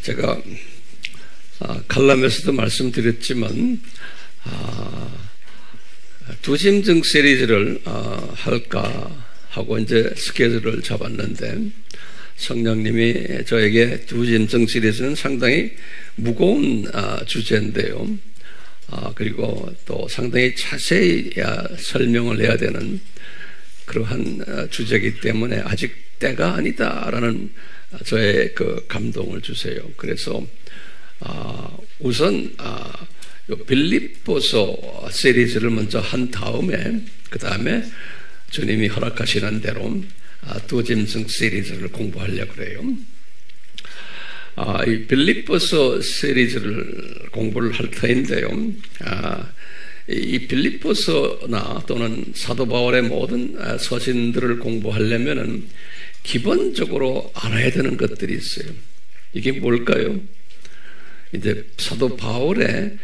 제가 칼럼에서도 말씀드렸지만 두 짐승 시리즈를 할까 하고 이제 스케줄을 잡았는데 성령님이 저에게 두 짐승 시리즈는 상당히 무거운 주제인데요. 그리고 또 상당히 자세히 설명을 해야 되는 그러한 주제이기 때문에 아직 때가 아니다라는 저의 그 감동을 주세요. 그래서 우선 빌립보서 시리즈를 먼저 한 다음에 그 다음에 주님이 허락하시는 대로 두 짐승 시리즈를 공부하려고 그래요. 이 빌립보서 시리즈를 공부를 할 터인데요. 이 빌립보서나 또는 사도 바울의 모든 서신들을 공부하려면은 기본적으로 알아야 되는 것들이 있어요. 이게 뭘까요? 이제 사도 바울의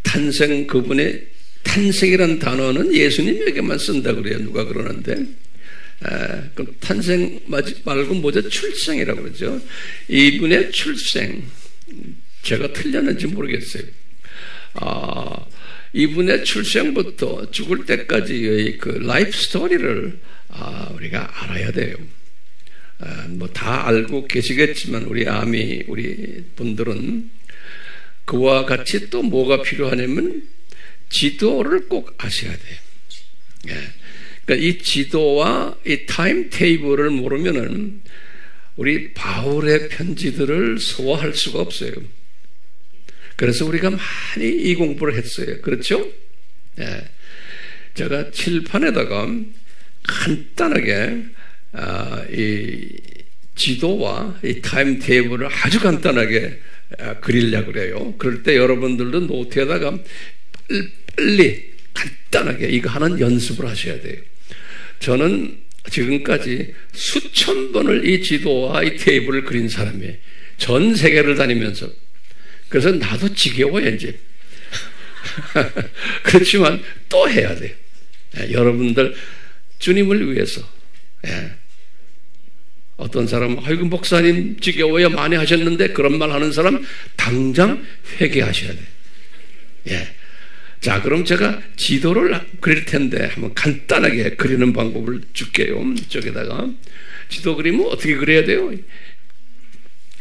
탄생, 그분의 탄생이라는 단어는 예수님에게만 쓴다고 그래요. 누가 그러는데 그럼 탄생 말고 뭐죠? 출생이라고 그러죠. 이분의 출생, 제가 틀렸는지 모르겠어요. 이분의 출생부터 죽을 때까지의 그 라이프 스토리를 우리가 알아야 돼요. 뭐 다 알고 계시겠지만 우리 분들은 그와 같이 또 뭐가 필요하냐면 지도를 꼭 아셔야 돼요. 그러니까 이 지도와 이 타임 테이블을 모르면은 우리 바울의 편지들을 소화할 수가 없어요. 그래서 우리가 많이 이 공부를 했어요. 그렇죠? 제가 칠판에다가 간단하게 이 지도와 이 타임 테이블을 아주 간단하게 그리려고 그래요. 그럴 때 여러분들도 노트에다가 빨리 간단하게 이거 하는 연습을 하셔야 돼요. 저는 지금까지 수천 번을 이 지도와 이 테이블을 그린 사람이에요. 전 세계를 다니면서. 그래서 나도 지겨워요, 이제. 그렇지만 또 해야 돼요. 여러분들 주님을 위해서. 어떤 사람은 아이고 목사님 지겨워요 많이 하셨는데 그런 말 하는 사람 당장 회개하셔야 돼요. 자, 그럼 제가 지도를 그릴 텐데 한번 간단하게 그리는 방법을 줄게요. 저기다가 지도 그리면 어떻게 그려야 돼요?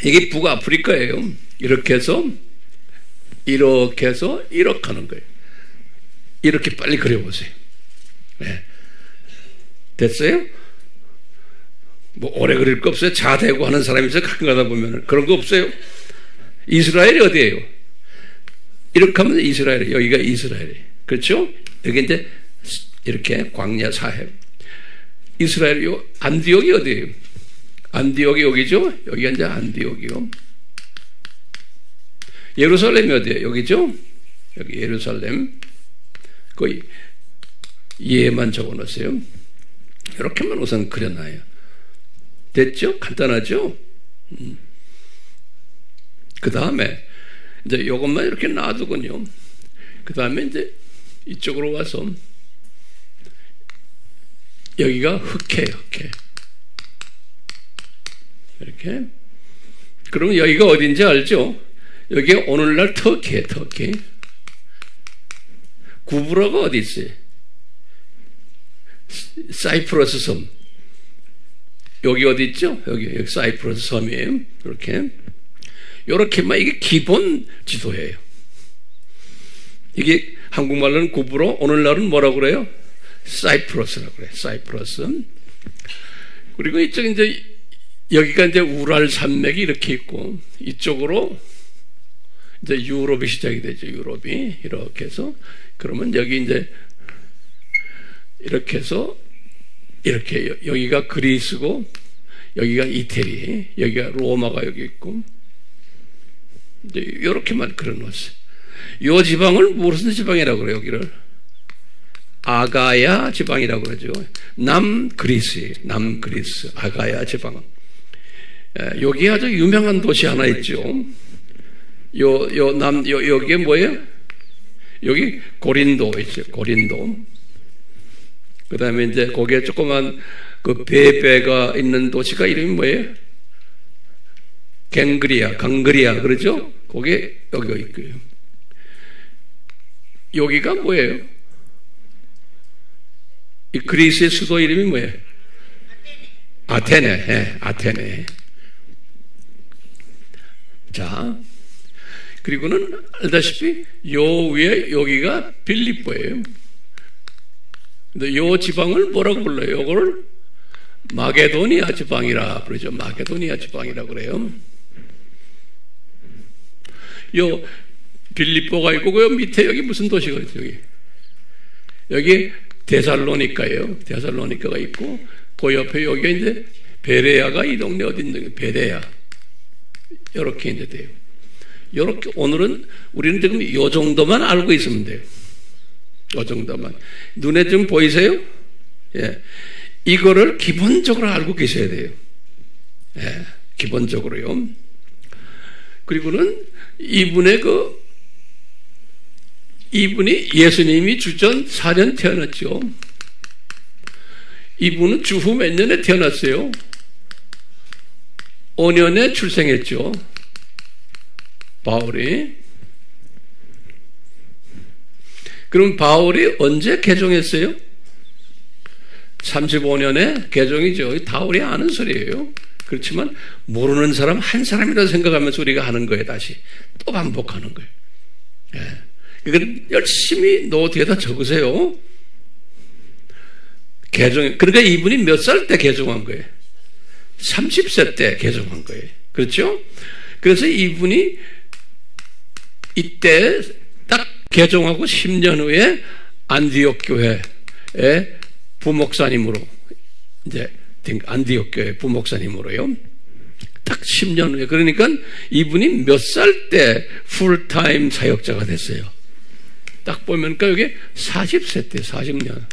이게 북아프리카예요. 이렇게 해서 이렇게 하는 거예요. 이렇게 빨리 그려보세요. 됐어요? 뭐 오래 그릴 거 없어요? 자대고 하는 사람이 있어요? 가끔 가다 보면 그런 거 없어요? 이스라엘이 어디예요? 이렇게 하면 이스라엘이에요. 여기가 이스라엘이에요. 그렇죠? 여기 이제 이렇게 광야 사해. 이스라엘이요. 안디옥이 어디예요? 안디옥이 여기죠? 여기가 이제 안디옥이요. 예루살렘이 어디예요? 여기죠? 여기 예루살렘. 거의 예만 적어 놓으세요. 이렇게만 우선 그려놔요. 됐죠? 간단하죠? 그 다음에 이제 이것만 이렇게 놔두군요. 그 다음에 이제 이쪽으로 와서 여기가 흑해요, 흑해. 이렇게. 그러면 여기가 어딘지 알죠? 여기 오늘날 터키예요, 터키. 구브로가 어디 있어요? 사이프러스 섬. 여기 어디 있죠? 여기 사이프러스 섬이에요. 이렇게만 이게 기본 지도예요. 이게 한국말로는 구브로, 오늘날은 뭐라고 그래요? 사이프러스라고 그래요. 사이프러스. 그리고 이쪽 이제 여기가 이제 우랄 산맥이 이렇게 있고 이쪽으로 이제 유럽이 시작이 되죠. 유럽이 이렇게 해서 그러면 여기 이제 이렇게 해서 이렇게 여기가 그리스고 여기가 이태리, 여기가 로마가 여기 있고 이제 이렇게만 그려놓았어요. 이 지방을 무슨 지방이라고 그래요? 여기를 아가야 지방이라고 그러죠. 남그리스예요. 남그리스 아가야 지방. 여기 아주 유명한 도시 하나 있죠. 여기에 뭐예요? 여기 고린도 있어요. 고린도. 그 다음에 이제 거기에 조그만 그 베베가 있는 도시가 이름이 뭐예요? 강그리아 그러죠? 거기에 여기가 있고요. 여기가 뭐예요? 이 그리스의 수도 이름이 뭐예요? 아테네. 자, 그리고는 알다시피 요 위에 여기가 빌립보예요. 근데 요 지방을 뭐라고 불러요? 요거를 마게도니아 지방이라 그러죠. 마게도니아 지방이라 그래요. 요 빌립보가 있고 그 밑에 여기 무슨 도시가 있어요? 여기 데살로니카예요. 데살로니카가 있고 그 옆에 여기 이제 베레아가 이 동네 어딘지 베레아 이렇게 이제 돼요. 이렇게 오늘은 우리는 지금 이 정도만 알고 있으면 돼요. 이 정도만 눈에 좀 보이세요? 예, 이거를 기본적으로 알고 계셔야 돼요. 예, 기본적으로요. 그리고는 이분이 예수님이 주전 4년 태어났죠. 이분은 주후 몇 년에 태어났어요? 5년에 출생했죠. 바울이. 그럼 바울이 언제 개종했어요? 35년에 개종이죠. 바울이 아는 소리예요. 그렇지만 모르는 사람 한 사람이라고 생각하면서 우리가 하는 거예요. 다시 또 반복하는 거예요. 예. 그러니까 열심히 노트에다 적으세요. 그러니까 이분이 몇 살 때 개종한 거예요? 30세 때 개종한 거예요. 그렇죠? 그래서 이분이 이때 딱 개종하고 10년 후에 안디옥 교회의 부목사님으로 이제 안디옥 교회 부목사님으로요. 딱 10년 후에. 그러니까 이분이 몇 살 때 풀타임 사역자가 됐어요? 딱 보니까 여기 40세 때 40년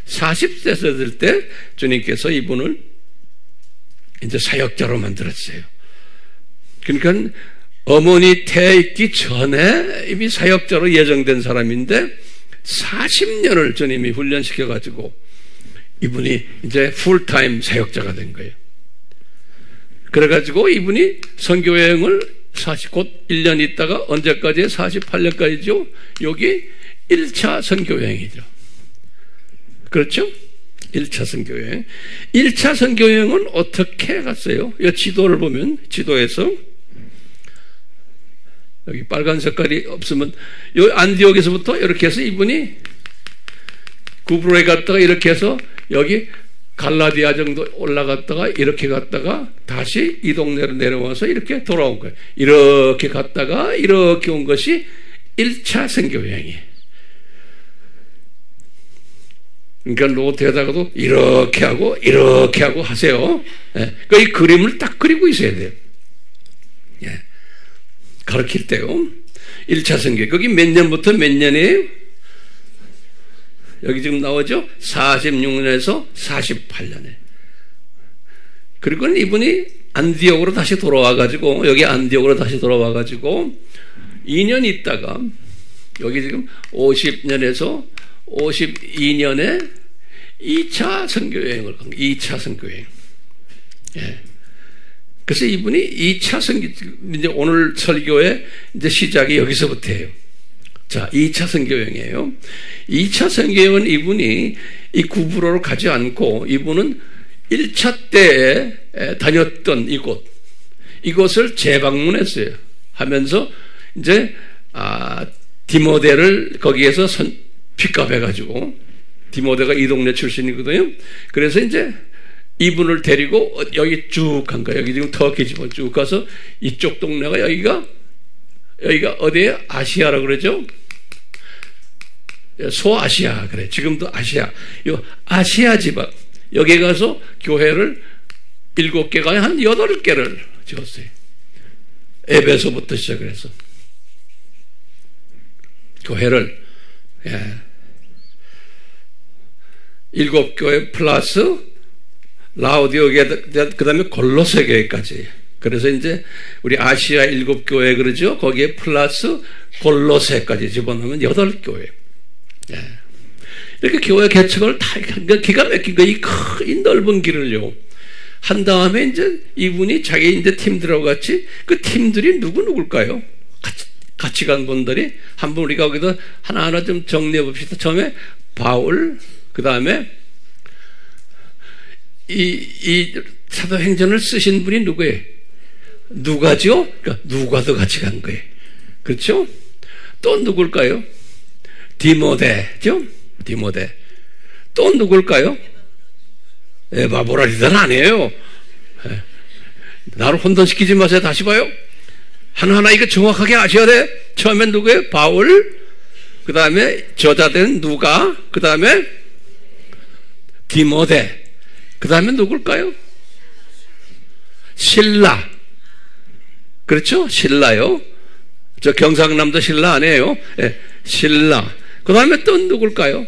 40세 될 때 주님께서 이분을 이제 사역자로 만들었어요. 그러니까 어머니 태에 있기 전에 이미 사역자로 예정된 사람인데 40년을 주님이 훈련시켜 가지고 이분이 이제 풀타임 사역자가 된 거예요. 그래 가지고 이분이 선교 여행을 곧 1년 있다가 언제까지? 48년까지죠. 여기 1차 선교 여행이죠. 그렇죠? 1차 선교 여행. 1차 선교 여행은 어떻게 갔어요? 이 지도를 보면 지도에서 여기 빨간 색깔이 없으면 요 안디옥에서부터 이렇게 해서 이분이 구브로에 갔다가 이렇게 해서 여기 갈라디아 정도 올라갔다가 이렇게 갔다가 다시 이 동네로 내려와서 이렇게 돌아온 거예요. 이렇게 갔다가 이렇게 온 것이 1차 선교 여행이에요. 그러니까 노트에다가도 이렇게 하고 하세요. 예. 그러니까 이 그림을 딱 그리고 있어야 돼요. 예. 가르칠 때요. 1차 선교. 거기 몇 년부터 몇 년이에요? 여기 지금 나오죠? 46년에서 48년에. 그리고 이분이 안디옥으로 다시 돌아와가지고, 여기 안디옥으로 다시 돌아와가지고, 2년 있다가, 여기 지금 50년에서 52년에 2차 선교여행을 간 거예요. 2차 선교여행. 예. 그래서 이분이 2차 선교, 이제 오늘 설교의 이제 시작이 여기서부터예요. 자, 2차 선교여행이에요. 2차 선교여행은 이분이 이 구브로로 가지 않고 이분은 1차 때에 다녔던 이곳을 재방문했어요. 하면서 이제 디모데를 거기에서 픽업해가지고 디모데가 이 동네 출신이거든요. 그래서 이제 이분을 데리고 여기 쭉 간 거예요. 여기 지금 터키 집어 쭉 가서 이쪽 동네가 여기가 어디에 아시아라고 그러죠? 소아시아 그래. 지금도 아시아. 요 아시아 지방 여기 가서 교회를 7개가 한 8개를 지었어요. 에베소부터 시작해서 교회를 7교회 플러스 라오디오게 그 다음에 골로새 교회까지. 그래서 이제 우리 아시아 7교회 그러죠. 거기에 플러스 골로새까지 집어넣으면 8교회. 이렇게 교회 개척을 다 기가 막힌 거 이 넓은 길을요 한 다음에 이제 이분이 자기 이제 팀들하고 같이 그 팀들이 누굴까요? 같이 간 분들이 한번 우리가 거기서 하나하나 좀 정리해 봅시다. 처음에 바울, 그 다음에 이 사도행전을 쓰신 분이 누구예요? 누가죠? 그러니까 누가도 같이 간 거예요. 그렇죠? 또 누굴까요? 디모데죠? 디모데. 또 누굴까요? 에바브라리다는 아니에요. 나를 혼돈시키지 마세요. 다시 봐요. 하나하나 이거 정확하게 아셔야 돼. 처음엔 누구예요? 바울, 그 다음에 저자된 누가, 그 다음에 디모데, 그 다음에 누굴까요? 실라. 그렇죠? 실라요. 저 경상남도 실라 아니에요? 네, 실라. 그 다음에 또 누굴까요?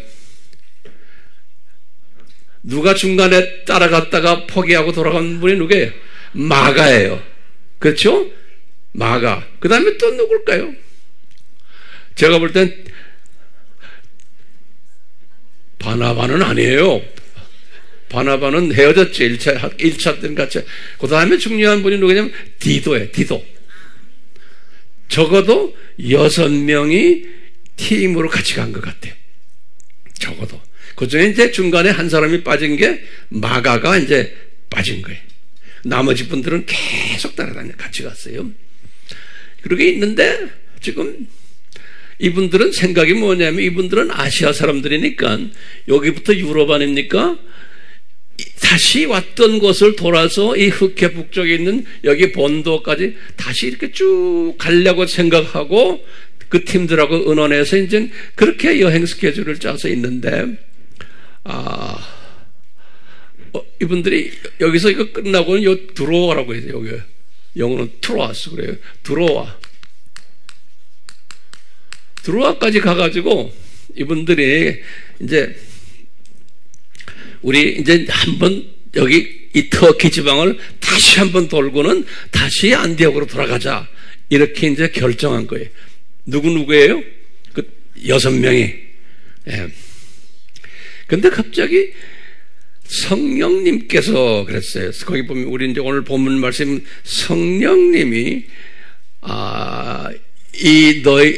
누가 중간에 따라갔다가 포기하고 돌아간 분이 누구예요? 마가예요. 그렇죠? 마가. 그 다음에 또 누굴까요? 제가 볼 땐 바나바는 아니에요. 바나바는 헤어졌죠. 1차 때는 같이. 그 다음에 중요한 분이 누구냐면 디도예요. 디도. 적어도 6명이 팀으로 같이 간 것 같아요. 적어도. 그 중에 이제 중간에 한 사람이 빠진 게 마가가 이제 빠진 거예요. 나머지 분들은 계속 따라다녀 같이 갔어요. 그렇게 있는데 지금 이분들은 생각이 뭐냐면 이분들은 아시아 사람들이니까 여기부터 유럽 아닙니까? 다시 왔던 곳을 돌아서 이 흑해 북쪽에 있는 여기 본도까지 다시 이렇게 쭉 가려고 생각하고 그 팀들하고 의논해서 이제 그렇게 여행 스케줄을 짜서 있는데 이분들이 여기서 이거 끝나고는 요 들어오라고 해요. 여기 영어는 트로아스 그래요. 들어와까지 가가지고 이분들이 이제 우리 이제 한번 여기 이 터키 지방을 다시 한번 돌고는 다시 안디옥으로 돌아가자 이렇게 이제 결정한 거예요. 누구예요? 그 6명이. 예. 근데 갑자기 성령님께서 그랬어요. 거기 보면 우리 이제 오늘 본문 말씀 성령님이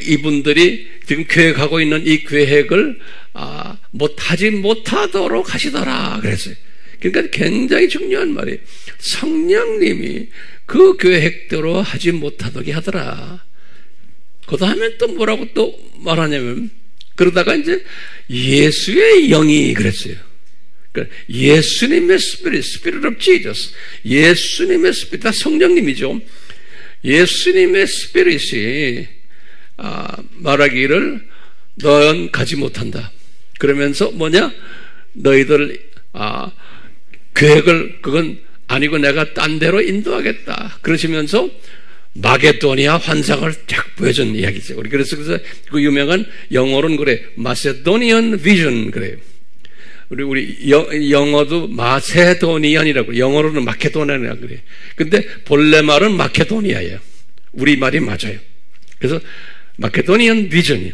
이분들이 지금 계획하고 있는 이 계획을 하지 못하도록 하시더라 그랬어요. 그러니까 굉장히 중요한 말이에요. 성령님이 그 계획대로 하지 못하게 하더라. 그 다음에 또 뭐라고 또 말하냐면 그러다가 이제 예수의 영이 그랬어요. 그러니까 예수님의 Spirit of Jesus, 예수님의 스피릿, 다 성령님이죠. 예수님의 스피릿이 말하기를 넌 가지 못한다. 그러면서 뭐냐? 너희들 계획을 그건 아니고 내가 딴 데로 인도하겠다. 그러시면서 마게도니아 환상을 쫙 보여준 이야기죠. 그래서 그 유명한 영어로는 그래 마세도니안 비전 그래요. 우리 영어도 마세도니안이라고 영어로는 마케도니아라고 그래요. 근데 본래 말은 마케도니아예요. 우리 말이 맞아요. 그래서 마케도니안 비전이에요.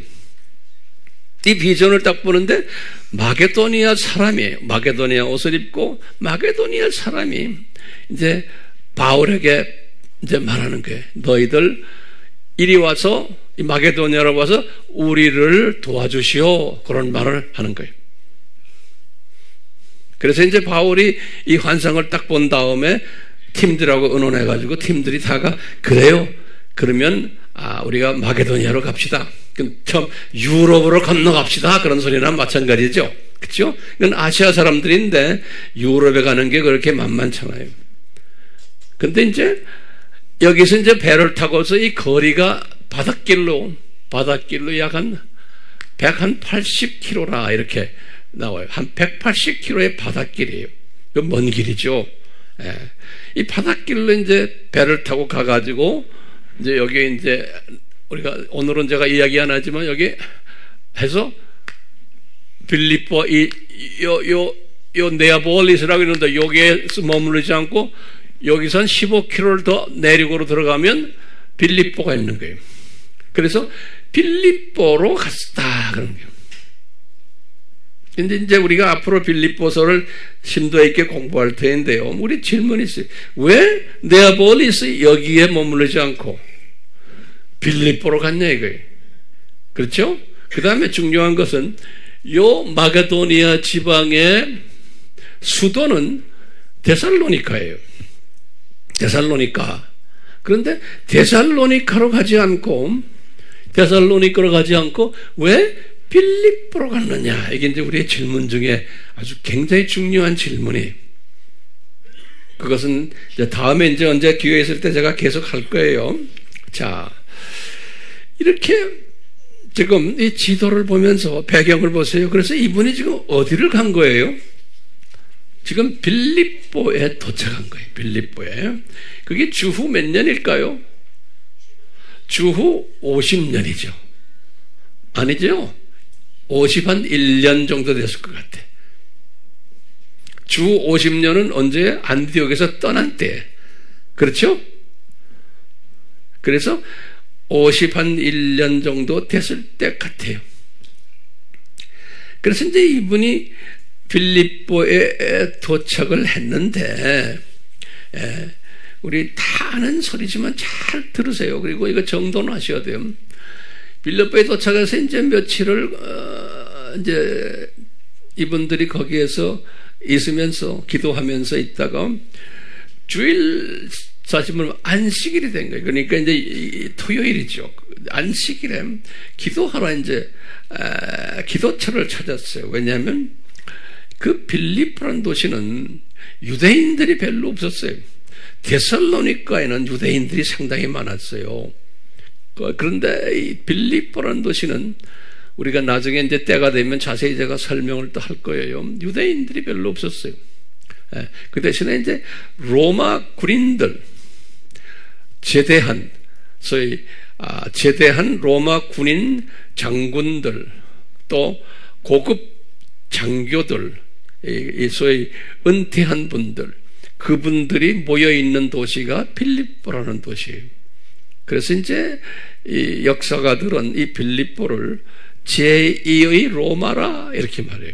이 비전을 딱 보는데 마게도니아 사람이에요. 마게도니아 옷을 입고 마게도니아 사람이 이제 바울에게 이제 말하는 거예요. 너희들 이리 와서 이 마게도니아로 와서 우리를 도와주시오. 그런 말을 하는 거예요. 그래서 이제 바울이 이 환상을 딱 본 다음에 팀들하고 의논해가지고 팀들이 다가 그래요. 그러면 우리가 마게도니아로 갑시다. 처음 유럽으로 건너갑시다. 그런 소리나 마찬가지죠. 그렇죠? 이건 아시아 사람들인데 유럽에 가는 게 그렇게 만만찮아요. 근데 이제 여기서 이제 배를 타고서 이 거리가 바닷길로 약 한 180km라 이렇게 나와요. 한 180km의 바닷길이에요. 그 먼 길이죠. 예. 이 바닷길로 이제 배를 타고 가가지고 이제 여기 이제 우리가 오늘은 제가 이야기 안 하지만 여기 해서 빌립보 요 네아폴리스라고 있는데 여기에 머무르지 않고 여기서 한 15km를 더 내륙으로 들어가면 빌립보가 있는 거예요. 그래서 빌립보로 갔다 그런 거예요. 근데 이제 우리가 앞으로 빌립보서를 심도 있게 공부할 텐데요. 우리 질문이 있어요. 왜 네아폴리스 여기에 머무르지 않고 빌립보로 갔냐 이거예요. 그렇죠? 그 다음에 중요한 것은 요 마게도니아 지방의 수도는 데살로니카예요. 데살로니카. 그런데 데살로니카로 가지 않고 왜 빌립보로 갔느냐? 이게 이제 우리의 질문 중에 아주 굉장히 중요한 질문이. 그것은 이제 다음에 이제 언제 기회 있을 때 제가 계속 할 거예요. 자, 이렇게 지금 이 지도를 보면서 배경을 보세요. 그래서 이분이 지금 어디를 간 거예요? 지금 빌립보에 도착한 거예요. 빌립보에. 그게 주후 몇 년일까요? 주후 50년이죠. 아니죠? 51년 정도 됐을 것 같아. 주 50년은 언제? 안디옥에서 떠난 때. 그렇죠? 그래서 51년 정도 됐을 때 같아요. 그래서 이제 이분이 빌립보에 도착을 했는데, 우리 다 아는 소리지만 잘 들으세요. 그리고 이거 정돈을 하셔야 돼요. 빌립보에 도착해서 이제 며칠을, 이제 이분들이 거기에서 있으면서 기도하면서 있다가 주일 사실은 안식일이 된 거예요. 그러니까 이제 토요일이죠. 안식일에 기도하러 이제 기도처를 찾았어요. 왜냐하면 그 빌립보라는 도시는 유대인들이 별로 없었어요. 데살로니카에는 유대인들이 상당히 많았어요. 그런데 이 빌립보라는 도시는 우리가 나중에 이제 때가 되면 자세히 제가 설명을 또 할 거예요. 유대인들이 별로 없었어요. 그 대신에 이제 로마 군인들, 제대한, 소위, 제대한 로마 군인 장군들, 또 고급 장교들, 소위 은퇴한 분들, 그분들이 모여있는 도시가 빌립보라는 도시예요. 그래서 이제 이 역사가들은 이 빌립보를 제2의 로마라 이렇게 말해요.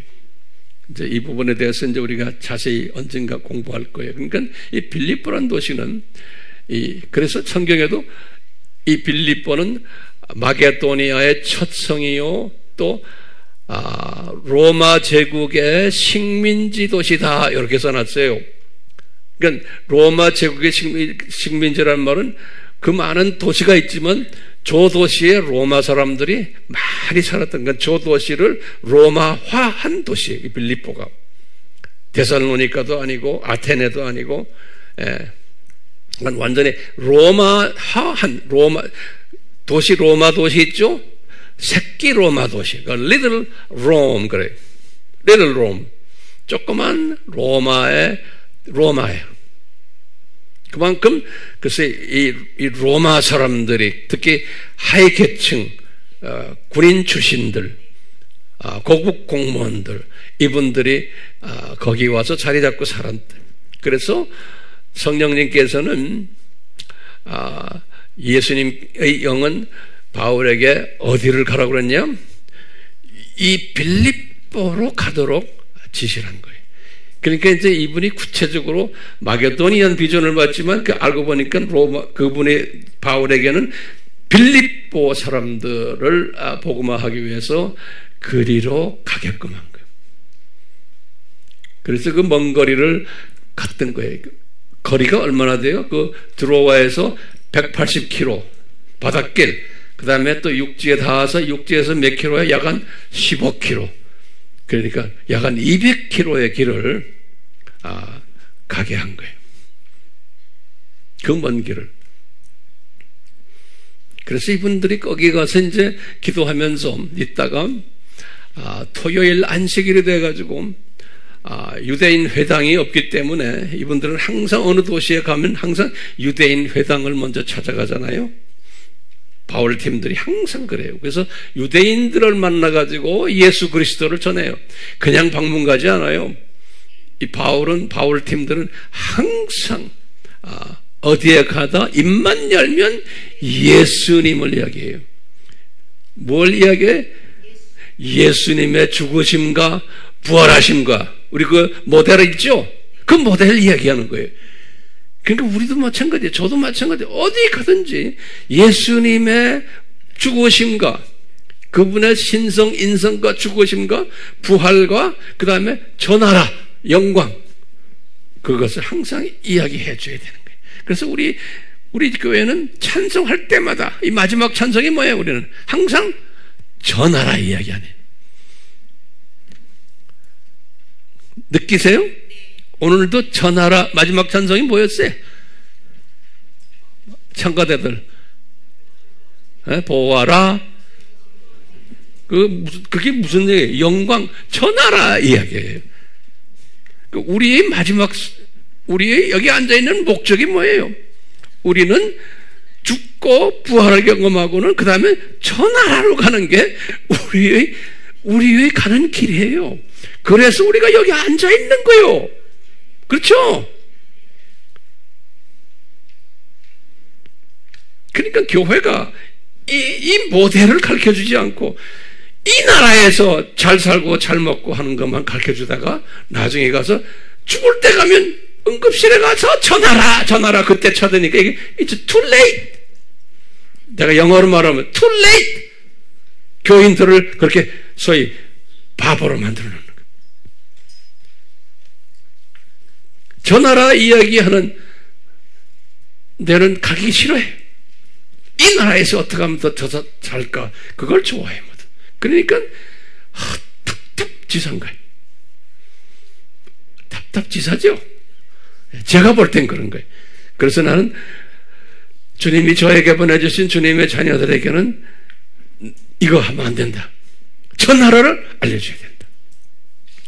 이제 이 부분에 대해서 이제 우리가 자세히 언젠가 공부할 거예요. 그러니까 이 빌립보라는 도시는 그래서 성경에도 이 빌립보는 마게도니아의 첫 성이요, 또 로마 제국의 식민지 도시다 이렇게 써놨어요. 그러니까 로마 제국의 식민지라는 말은 그 많은 도시가 있지만 저 도시에 로마 사람들이 많이 살았던 건 저 도시를 로마화한 도시예요. 이 빌립보가. 데살로니카도 아니고 아테네도 아니고, 완전히 로마화한 로마 도시 있죠? 새끼 로마 도시. 그러니까 Little Rome 그래요. Little Rome. 조그만 로마예요. 그만큼 글쎄 이 로마 사람들이 특히 하위 계층, 군인 출신들, 고급 공무원들, 이분들이 거기 와서 자리 잡고 살았대. 그래서 성령님께서는 예수님의 영은 바울에게 어디를 가라고 그랬냐? 이 빌립보로 가도록 지시를 한 거예요. 그러니까 이제 이분이 구체적으로 마게도니안 비전을 받지만 알고 보니까 그분의 바울에게는 빌립보 사람들을 복음화하기 위해서 그리로 가게끔 한 거예요. 그래서 그 먼 거리를 갔던 거예요. 거리가 얼마나 돼요? 그 드로아에서 180km 바닷길, 그 다음에 또 육지에 닿아서 육지에서 몇 킬로에 약 한 15km. 그러니까 약 한 200km의 길을 가게 한 거예요. 그 먼 길을. 그래서 이분들이 거기 가서 이제 기도하면서 있다가 토요일 안식일이 돼가지고 유대인 회당이 없기 때문에 이분들은 항상 어느 도시에 가면 항상 유대인 회당을 먼저 찾아가잖아요. 바울 팀들이 항상 그래요. 그래서 유대인들을 만나가지고 예수 그리스도를 전해요. 그냥 방문 가지 않아요. 이 바울 팀들은 항상 어디에 가다 입만 열면 예수님을 이야기해요. 뭘 이야기해? 예수님의 죽으심과 부활하심과 우리 그 모델 있죠? 그 모델 이야기하는 거예요. 그러니까 우리도 마찬가지예요. 저도 마찬가지예요. 어디 가든지 예수님의 죽으심과 그분의 신성, 인성과 죽으심과 부활과 그 다음에 전하라, 영광, 그것을 항상 이야기해 줘야 되는 거예요. 그래서 우리 교회는 찬송할 때마다 이 마지막 찬송이 뭐예요? 우리는 항상 전하라 이야기하네. 느끼세요? 오늘도 전하라 마지막 찬송이 뭐였어요? 참가대들 보아라. 그게 무슨 얘기예요? 영광 전하라 이야기예요. 우리의 마지막, 우리의 여기 앉아있는 목적이 뭐예요? 우리는 죽고 부활을 경험하고는 그 다음에 전하라로 가는 게 우리의 가는 길이에요. 그래서 우리가 여기 앉아있는 거예요. 그렇죠? 그러니까 교회가 이 모델을 가르쳐 주지 않고 이 나라에서 잘 살고 잘 먹고 하는 것만 가르쳐 주다가 나중에 가서 죽을 때 가면 응급실에 가서 전하라 그때 찾으니까 이게 it's too late. 내가 영어로 말하면 too late. 교인들을 그렇게 소위 바보로 만들어 놓는 거예요. 전하라 이야기하는 데는 가기 싫어해. 이 나라에서 어떻게 하면 더 살까? 그걸 좋아해. 그러니까 답답지사인 거예요. 답답지사죠. 제가 볼 땐 그런 거예요. 그래서 나는 주님이 저에게 보내주신 주님의 자녀들에게는 이거 하면 안 된다. 전하라를 알려줘야 된다.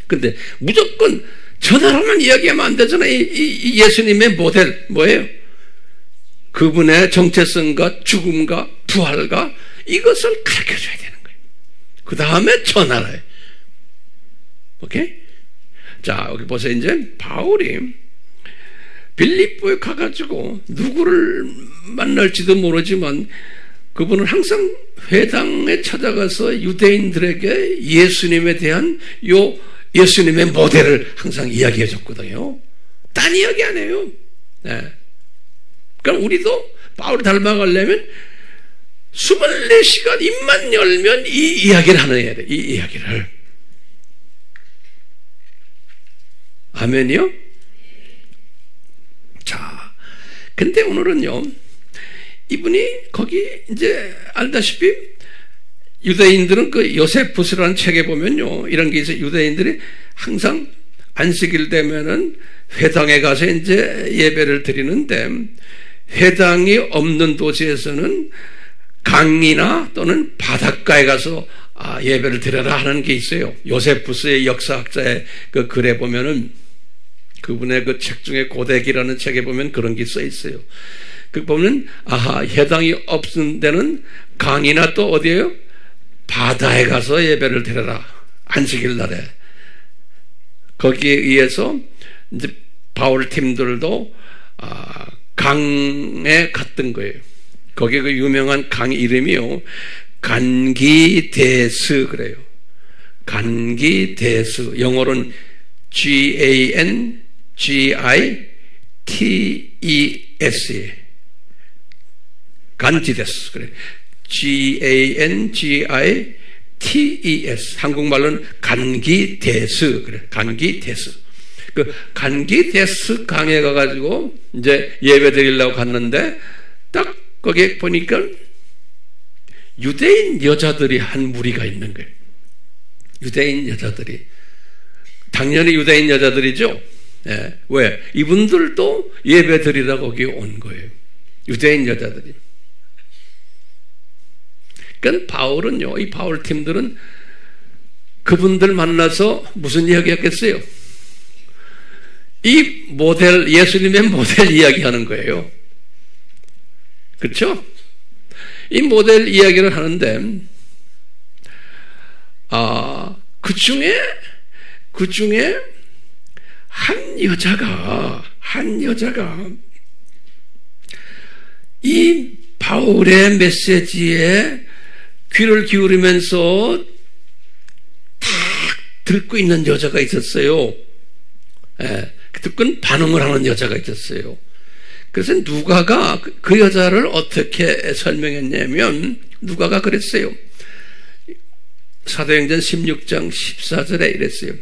근데 무조건 전하라만 이야기하면 안 되잖아요. 이 예수님의 모델 뭐예요? 그분의 정체성과 죽음과 부활과 이것을 가르쳐줘야 되는 거예요. 그 다음에 전하라예요. 오케이? 자, 여기 보세요. 이제 바울이 빌립보에 가가지고 누구를 만날지도 모르지만 그분은 항상 회당에 찾아가서 유대인들에게 예수님에 대한 예수님의 모델을 항상 이야기해 줬거든요. 딴 이야기 안 해요. 네. 그러니까 우리도 바울을 닮아가려면 24시간 입만 열면 이 이야기를 해야 돼. 이 이야기를. 아멘이요? 자, 근데 오늘은요, 이분이 거기 이제 알다시피 유대인들은 그 요세푸스라는 책에 보면요, 이런 게 있어요. 유대인들이 항상 안식일 되면은 회당에 가서 이제 예배를 드리는데 회당이 없는 도시에서는 강이나 또는 바닷가에 가서 예배를 드려라 하는 게 있어요. 요세푸스의 역사학자의 그 글에 보면은 그분의 그 책 중에 고대기라는 책에 보면 그런 게 써 있어요. 그 보면 회당이 없는 데는 강이나 또 어디에요? 바다에 가서 예배를 드려라. 안식일 날에. 거기에 의해서 이제 바울 팀들도 강에 갔던 거예요. 거기 그 유명한 강 이름이요, 간기데스 그래요. 간기데스. 영어로는 GANGITES. 간지데스 그래. GANGITES. 한국말로는 간기데스 그래. 간기데스. 그 간기데스 강에 가가지고 이제 예배 드리려고 갔는데 딱 거기에 보니까 유대인 여자들이 한 무리가 있는 거예요. 유대인 여자들이. 당연히 유대인 여자들이죠. 네. 왜? 이분들도 예배 드리러 거기 온 거예요. 유대인 여자들이. 그러니까 바울은요, 이 바울 팀들은 그분들 만나서 무슨 이야기 했겠어요? 이 모델, 예수님의 모델 이야기하는 거예요. 그렇죠? 이 모델 이야기를 하는데 그 중에 한 여자가 이 바울의 메시지에 귀를 기울이면서 탁 듣고 있는 여자가 있었어요. 예, 듣고 반응을 하는 여자가 있었어요. 그래서 누가가 그 여자를 어떻게 설명했냐면 누가가 그랬어요. 사도행전 16장 14절에 이랬어요.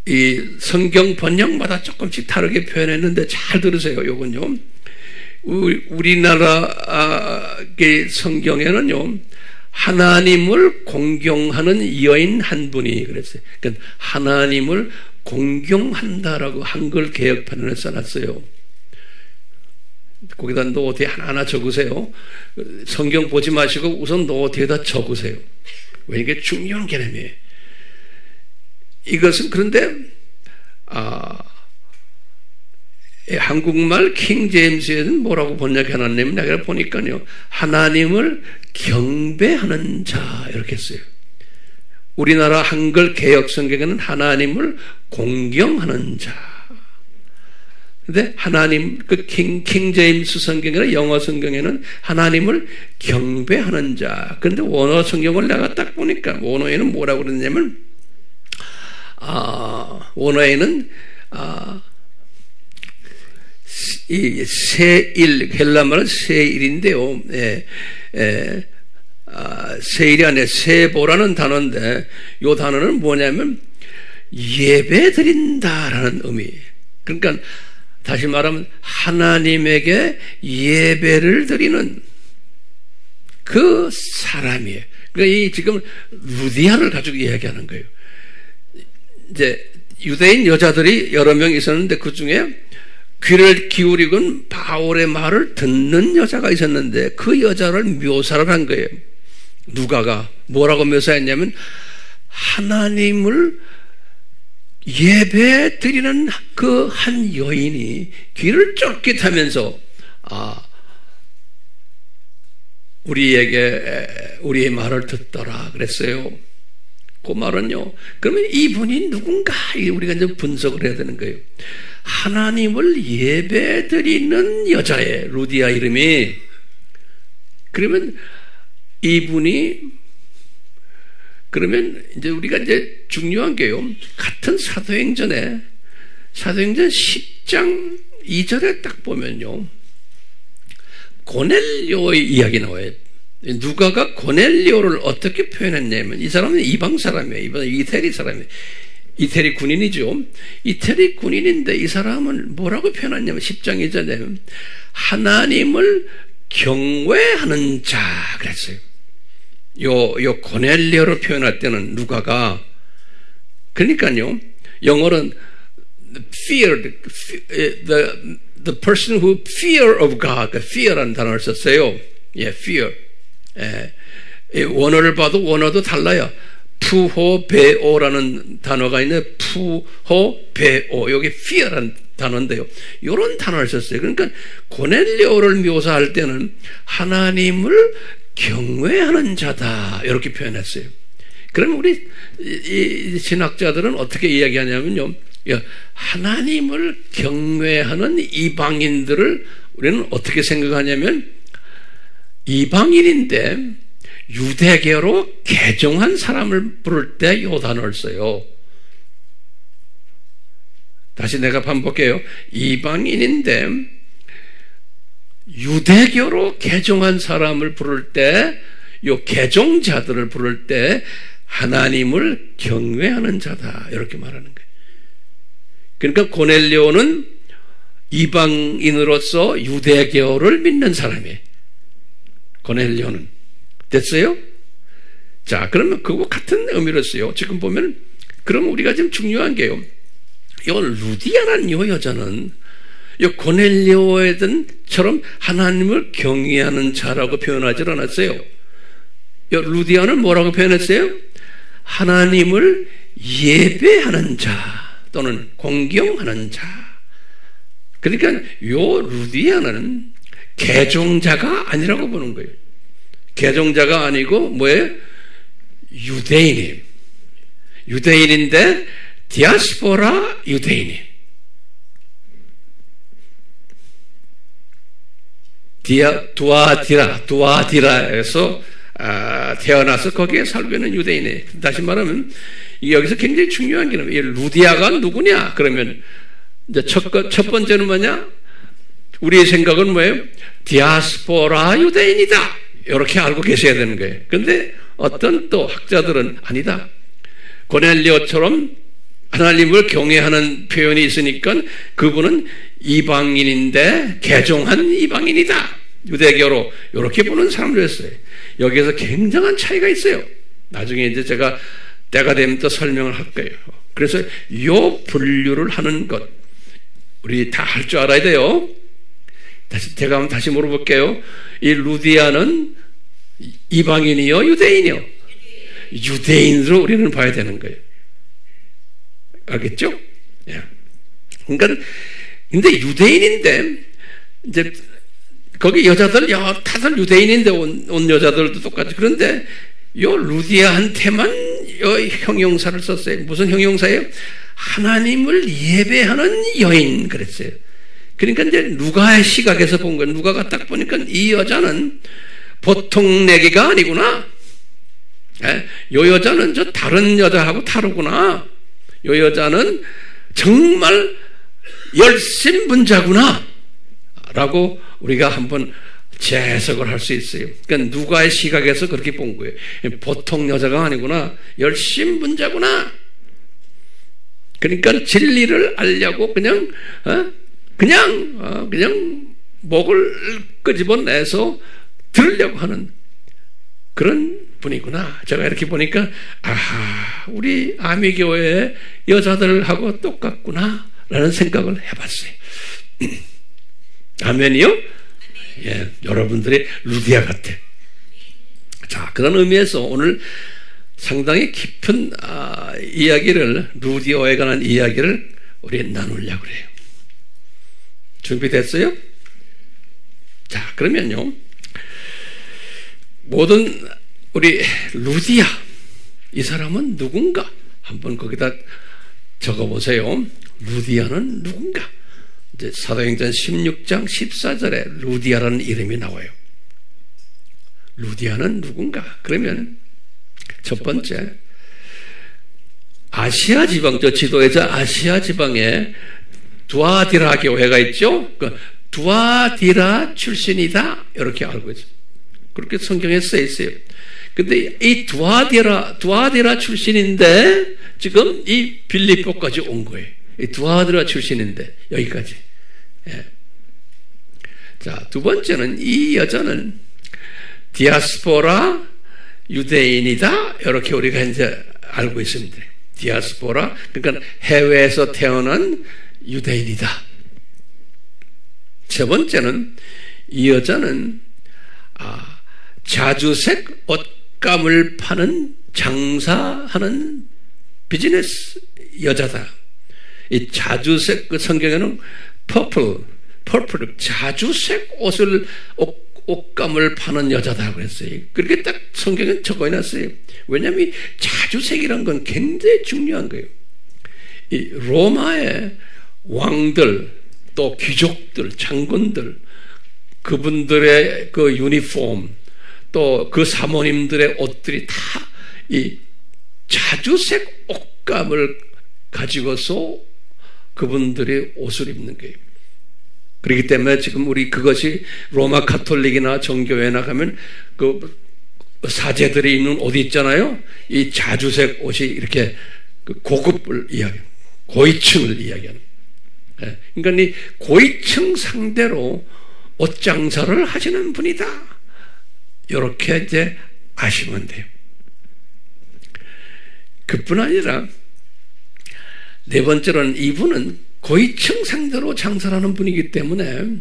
이 성경 번역마다 조금씩 다르게 표현했는데 잘 들으세요. 요건요. 우리나라 성경에는요, 하나님을 공경하는 여인 한 분이 그랬어요. 그러니까 하나님을 공경한다라고 한글 개혁판을 써놨어요. 거기다 노트에 하나하나 적으세요. 성경 보지 마시고 우선 노트에다 적으세요. 왜 이게 중요한 개념이에요. 이것은 그런데 한국말 킹 제임스에는 뭐라고 번역해놨냐면 내가 보니까요, 하나님을 경배하는 자 이렇게 했어요. 우리나라 한글 개혁 성경에는 하나님을 공경하는 자. 근데 하나님 킹 제임스 성경이나 영어 성경에는 하나님을 경배하는 자. 그런데 원어 성경을 내가 딱 보니까 원어에는 뭐라고 그러냐면 원어에는 이 세일, 헬라말은 세일인데요. 세일이 아니라 세보라는 단어인데 이 단어는 뭐냐면 예배 드린다라는 의미예요. 그러니까 다시 말하면 하나님에게 예배를 드리는 그 사람이에요. 그러니까 이 지금 루디아를 가지고 이야기하는 거예요. 이제 유대인 여자들이 여러 명 있었는데 그 중에 귀를 기울이곤 바울의 말을 듣는 여자가 있었는데 그 여자를 묘사를 한 거예요. 누가가 뭐라고 묘사했냐면 하나님을 예배 드리는 그 한 여인이 귀를 쫄깃하면서 우리의 말을 듣더라 그랬어요. 그 말은요, 그러면 이분이 누군가 우리가 이제 분석을 해야 되는 거예요. 하나님을 예배 드리는 여자의 루디아 이름이. 그러면 이분이, 그러면 이제 우리가 이제 중요한 게요, 같은 사도행전 10장 2절에 딱 보면요, 고넬료의 이야기 나와요. 누가가 고넬료를 어떻게 표현했냐면 이 사람은 이방 사람이에요. 이방 이태리 사람이에요. 이태리 군인이죠. 이태리 군인인데 이 사람은 뭐라고 표현했냐면 10장 2절에 하나님을 경외하는 자 그랬어요. 요 고넬료로 표현할 때는 누가가, 그러니까요, 영어는 feared, the person who fear of God, 그러니까 fear라는 단어를 썼어요. 예, fear. 원어를 봐도 원어도 달라요. 푸호베오라는 단어가 있는데 푸호베오, 여기 fear라는 단어인데요, 이런 단어를 썼어요. 그러니까 고넬료를 묘사할 때는 하나님을 경외하는 자다 이렇게 표현했어요. 그럼 우리 이 신학자들은 어떻게 이야기하냐면요, 하나님을 경외하는 이방인들을 우리는 어떻게 생각하냐면 이방인인데 유대교로 개종한 사람을 부를 때 이 단어를 써요. 다시 내가 반복해요. 이방인인데 유대교로 개종한 사람을 부를 때, 요 개종자들을 부를 때 하나님을 경외하는 자다 이렇게 말하는 거예요. 그러니까 고넬료는 이방인으로서 유대교를 믿는 사람이에요. 고넬료는. 됐어요? 자, 그러면 그거 같은 의미로 써요. 지금 보면, 그럼 우리가 지금 중요한 게요, 요 루디아라는 요 여자는 요 고넬료처럼 하나님을 경외하는 자라고 표현하지 않았어요. 요 루디아는 뭐라고 표현했어요? 하나님을 예배하는 자 또는 공경하는 자. 그러니까 요 루디아는 개종자가 아니라고 보는 거예요. 개종자가 아니고 뭐예요? 유대인이에요. 유대인인데 디아스포라 유대인이에요. 두아디라에서 태어나서 거기에 살고 있는 유대인이에요. 다시 말하면 여기서 굉장히 중요한 게 루디아가 누구냐? 그러면 이제 첫 번째는 뭐냐? 우리의 생각은 뭐예요? 디아스포라 유대인이다. 이렇게 알고 계셔야 되는 거예요. 그런데 어떤 또 학자들은 아니다. 고넬리오처럼 하나님을 경외하는 표현이 있으니까 그분은 이방인인데 개종한 이방인이다. 유대교로 이렇게 보는 사람도 있어요. 여기에서 굉장한 차이가 있어요. 나중에 이제 제가 때가 되면 또 설명을 할 거예요. 그래서 이 분류를 하는 것 우리 다 할 줄 알아야 돼요. 제가 한번 다시 물어볼게요. 이 루디아는 이방인이요, 유대인이요? 유대인으로 우리는 봐야 되는 거예요. 알겠죠? 예. 그러니까 근데 유대인인데 이제 거기 여자들 다들 유대인인데 온 여자들도 똑같이 그런데 요 루디아한테만 요 형용사를 썼어요. 무슨 형용사예요? 하나님을 예배하는 여인 그랬어요. 그러니까 이제 누가의 시각에서 본 건 누가가 딱 보니까 이 여자는 보통 내기가 아니구나. 예? 요 여자는 저 다른 여자하고 다르구나. 요 여자는 정말 열심문자구나 라고 우리가 한번 재해석을 할 수 있어요. 그러니까 누가의 시각에서 그렇게 본 거예요. 보통 여자가 아니구나. 열심문자구나. 그러니까 진리를 알려고 그냥 목을 끄집어내서 들으려고 하는 그런 분이구나. 제가 이렇게 보니까 아하, 우리 아미교회의 여자들하고 똑같구나 라는 생각을 해봤어요. 아멘이요? 예, 여러분들의 루디아 같아. 자, 그런 의미에서 오늘 상당히 깊은 이야기를 루디아에 관한 이야기를 우리 나누려고 그래요. 준비됐어요? 자, 그러면요. 모든 우리 루디아 이 사람은 누군가 한번 거기다 적어보세요. 루디아는 누군가? 이제 사도행전 16장 14절에 루디아라는 이름이 나와요. 루디아는 누군가? 그러면 첫 번째 아시아 지방, 저 지도에서 아시아 지방에 두아디라 교회가 있죠. 그 두아디라 출신이다 이렇게 알고 있어요. 그렇게 성경에 써 있어요. 근데 이 두아디라 출신인데 지금 이 빌립보까지 온 거예요. 이 두아디라 출신인데 여기까지. 예. 자, 두 번째는 이 여자는 디아스포라 유대인이다 이렇게 우리가 이제 알고 있습니다. 디아스포라 그러니까 해외에서 태어난 유대인이다. 세 번째는 이 여자는 자주색 옷감을 파는 장사하는 비즈니스 여자다. 이 자주색 그 성경에는 퍼플 자주색 옷감을 파는 여자다 그랬어요. 그렇게 딱 성경에 적어놨어요. 왜냐하면 자주색이란 건 굉장히 중요한 거예요. 이 로마의 왕들 또 귀족들 장군들 그분들의 그 유니폼 또 그 사모님들의 옷들이 다 이 자주색 옷감을 가지고서 그분들이 옷을 입는 거예요. 그렇기 때문에 지금 우리 그것이 로마 카톨릭이나 정교회에 나가면 그 사제들이 입는 옷이 있잖아요. 이 자주색 옷이 이렇게 고급을 이야기해요. 고위층을 이야기하는. 그러니까 이 고위층 상대로 옷 장사를 하시는 분이다. 이렇게 이제 아시면 돼요. 그뿐 아니라 네 번째로는 이분은 고위층 상대로 장사를 하는 분이기 때문에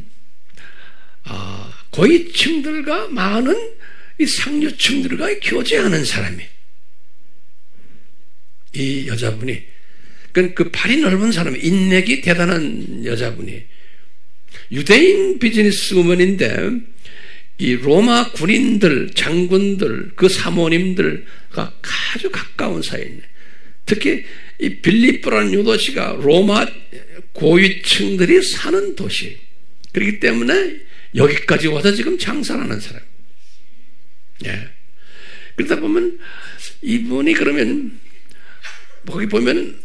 고위층들과 많은 이 상류층들과 교제하는 사람이 이 여자분이 그 발이 넓은 사람, 인맥이 대단한 여자분이 유대인 비즈니스우먼인데 이 로마 군인들, 장군들, 그 사모님들과 아주 가까운 사이에 특히 이 빌립보라는 요도시가 로마 고위층들이 사는 도시. 그렇기 때문에 여기까지 와서 지금 장사를 하는 사람. 예. 그러다 보면 이분이 그러면 거기 보면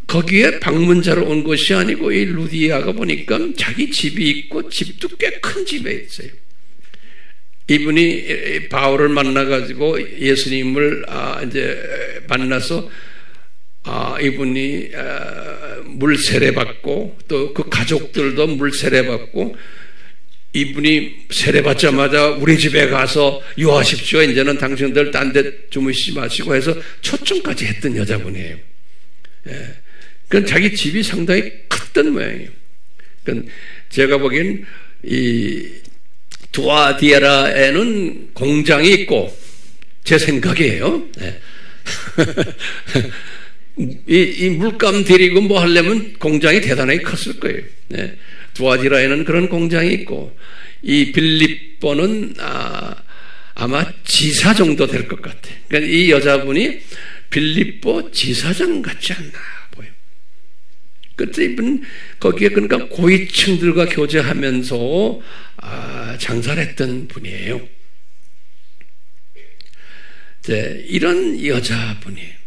거기에 방문자로 온 것이 아니고 이 루디아가 보니까 자기 집이 있고 집도 꽤 큰 집에 있어요. 이분이 바울을 만나가지고 예수님을 이제 만나서 이분이 물 세례받고 또 그 가족들도 물 세례받고 이분이 세례받자마자 우리 집에 가서 유하십시오. 이제는 당신들 딴 데 주무시지 마시고 해서 초청까지 했던 여자분이에요. 예. 그건 자기 집이 상당히 컸던 모양이에요. 그건 제가 보기엔 이 두아디에라에는 공장이 있고 제 생각이에요. 예. 이 물감 들이고 뭐 하려면 공장이 대단하게 컸을 거예요. 예. 두아디라에는 그런 공장이 있고 이 빌립보는 아마 지사 정도 될 것 같아요. 그러니까 이 여자분이 빌립보 지사장 같지 않나 보여요. 그때 이분 거기에 그러니까 고위층들과 교제하면서 장사를 했던 분이에요. 네, 이런 여자분이에요.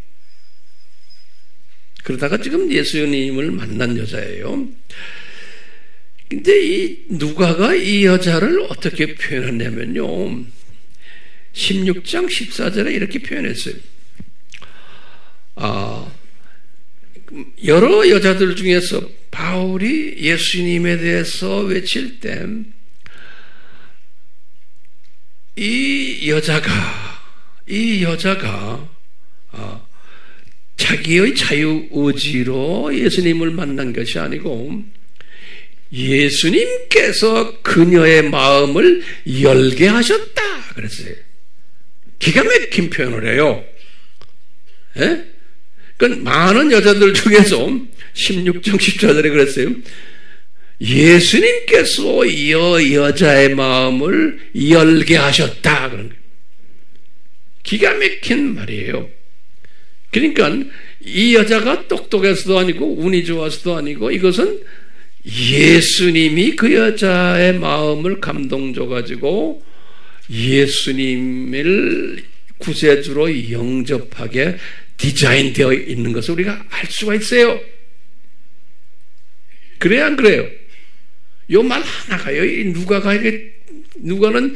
그러다가 지금 예수님을 만난 여자예요. 근데 이 누가가 이 여자를 어떻게 표현했냐면요. 16장 14절에 이렇게 표현했어요. 여러 여자들 중에서 바울이 예수님에 대해서 외칠 때 이 여자가 자기의 자유의지로 예수님을 만난 것이 아니고 예수님께서 그녀의 마음을 열게 하셨다 그랬어요. 기가 막힌 표현을 해요. 예? 그건 많은 여자들 중에서 16장 14절에 그랬어요. 예수님께서 이 여자의 마음을 열게 하셨다 그런 거예요. 기가 막힌 말이에요. 그러니까 이 여자가 똑똑해서도 아니고 운이 좋아서도 아니고 이것은 예수님이 그 여자의 마음을 감동 줘가지고 예수님을 구세주로 영접하게 디자인되어 있는 것을 우리가 알 수가 있어요. 그래야 안 그래요? 요 말 하나가요. 이 누가는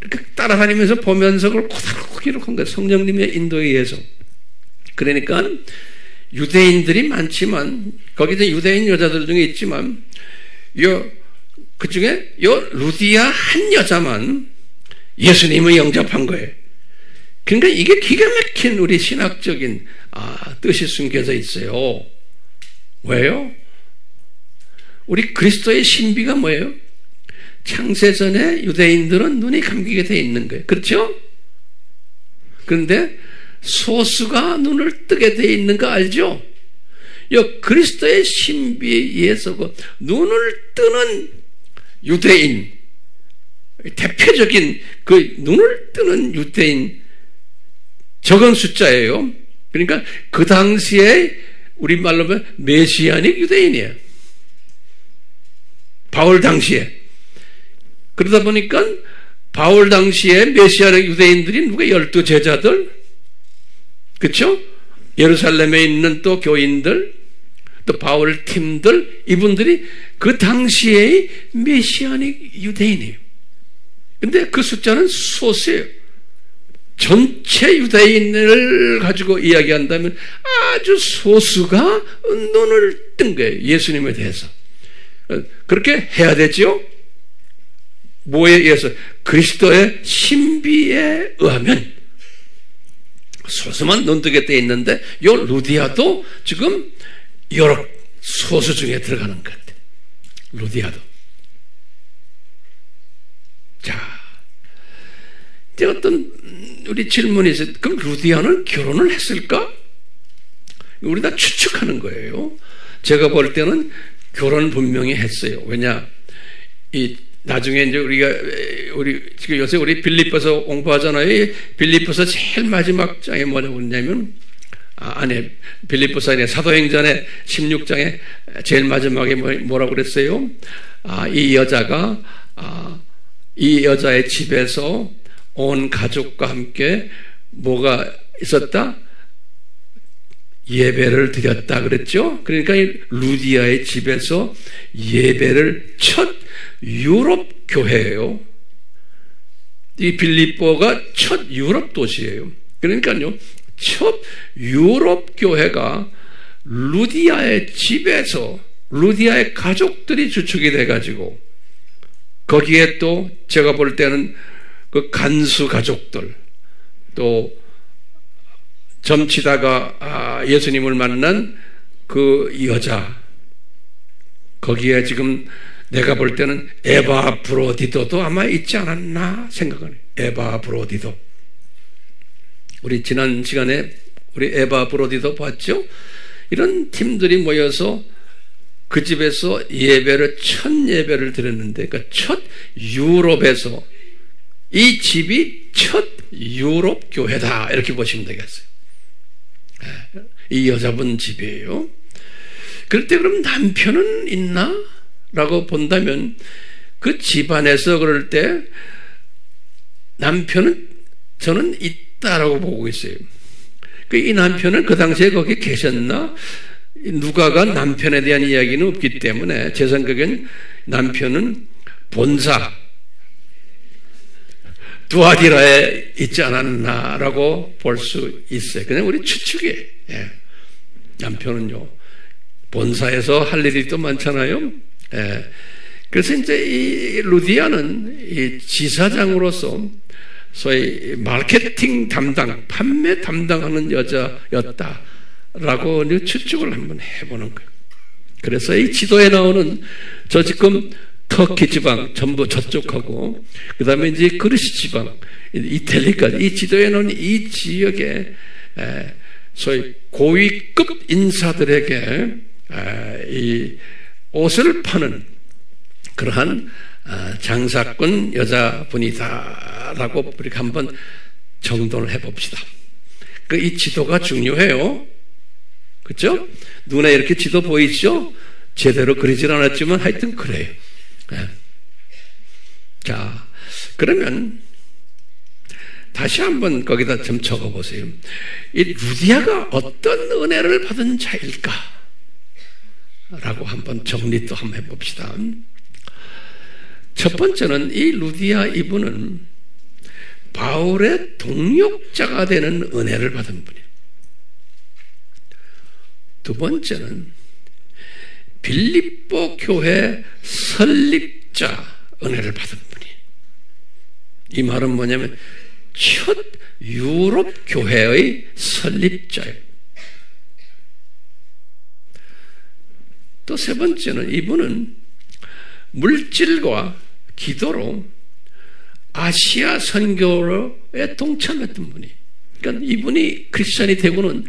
이렇게 따라다니면서 보면서 그걸 고다로 기록한 거예요. 성령님의 인도에 의해서. 그러니까 유대인들이 많지만 거기서 유대인 여자들 중에 있지만 그 중에 루디아 한 여자만 예수님을 영접한 거예요. 그러니까 이게 기가 막힌 우리 신학적인 뜻이 숨겨져 있어요. 왜요? 우리 그리스도의 신비가 뭐예요? 창세전에 유대인들은 눈이 감기게 돼 있는 거예요. 그렇죠? 그런데 소수가 눈을 뜨게 돼 있는 거 알죠? 그리스도의 신비에 의해서 눈을 뜨는 유대인, 대표적인 그 눈을 뜨는 유대인 적은 숫자예요. 그러니까 그 당시에 우리말로 보면 메시아닉 유대인이에요. 바울 당시에. 그러다 보니까 바울 당시에 메시아닉 유대인들이 누가 12제자들, 그렇죠? 예루살렘에 있는 또 교인들, 또 바울 팀들, 이분들이 그 당시의 메시아닉 유대인이에요. 근데 그 숫자는 소수예요. 전체 유대인을 가지고 이야기한다면 아주 소수가 눈을 뜬 거예요. 예수님에 대해서. 그렇게 해야 되죠. 뭐에 의해서? 그리스도의 신비에 의하면 소수만 눈뜨게 돼 있는데 요 루디아도 지금 여러 소수 중에 들어가는 것 같아요. 루디아도. 자, 이제 어떤 우리 질문이 있어요. 그럼 루디아는 결혼을 했을까? 우리 다 추측하는 거예요. 제가 볼 때는 결혼 분명히 했어요. 왜냐? 나중에 이제 지금 요새 우리 빌립보서 공부하잖아요. 빌립보서 제일 마지막 장에 뭐라고 그러냐면, 빌립보서 아니라 사도행전의 16장에 제일 마지막에 뭐라고 그랬어요? 이 여자의 집에서 온 가족과 함께 뭐가 있었다? 예배를 드렸다 그랬죠? 그러니까 루디아의 집에서 예배를 첫 유럽 교회예요. 이 빌립보가 첫 유럽 도시예요. 그러니까요, 첫 유럽 교회가 루디아의 집에서 루디아의 가족들이 주축이 돼가지고 거기에 또 제가 볼 때는 그 간수 가족들 또 점치다가 예수님을 만난 그 여자 거기에 지금 내가 볼 때는 에바 브로디도도 아마 있지 않았나 생각하네. 에바 브로디도 우리 지난 시간에 우리 에바 브로디도 봤죠? 이런 팀들이 모여서 그 집에서 예배를 첫 예배를 드렸는데 그러니까 첫 유럽에서 이 집이 첫 유럽 교회다 이렇게 보시면 되겠어요. 이 여자분 집이에요. 그럴 때 그럼 남편은 있나? 라고 본다면 그 집안에서 그럴 때 남편은 저는 있다라고 보고 있어요. 이 남편은 그 당시에 거기 계셨나? 누가가 남편에 대한 이야기는 없기 때문에 제 생각엔 남편은 본사 두아디라에 있지 않았나라고 볼 수 있어요. 그냥 우리 추측이에요. 예. 남편은요 본사에서 할 일이 또 많잖아요. 예. 그래서 이제 이 루디아는 이 지사장으로서 소위 마케팅 담당, 판매 담당하는 여자였다라고 추측을 한번 해보는 거예요. 그래서 이 지도에 나오는 저 지금 터키 지방 전부 저쪽하고 그 다음에 이제 그리스 지방 이탈리아까지 이 지도에 나오는 이 지역에 소위 고위급 인사들에게 이 옷을 파는 그러한 장사꾼 여자분이다라고 우리가 한번 정돈을 해봅시다. 이 지도가 중요해요. 그렇죠? 눈에 이렇게 지도 보이죠? 제대로 그리질 않았지만 하여튼 그래요. 자, 그러면 다시 한번 거기다 좀 적어보세요. 이 루디아가 어떤 은혜를 받은 자일까? 라고 한번 정리 또 한번 해봅시다. 첫 번째는 이 루디아 이분은 바울의 동역자가 되는 은혜를 받은 분이에요. 두 번째는 빌립보 교회 설립자 은혜를 받은 분이에요. 이 말은 뭐냐면 첫 유럽 교회의 설립자예요. 또 세 번째는 이분은 물질과 기도로 아시아 선교에 동참했던 분이에요. 그러니까 이분이 크리스천이 되고는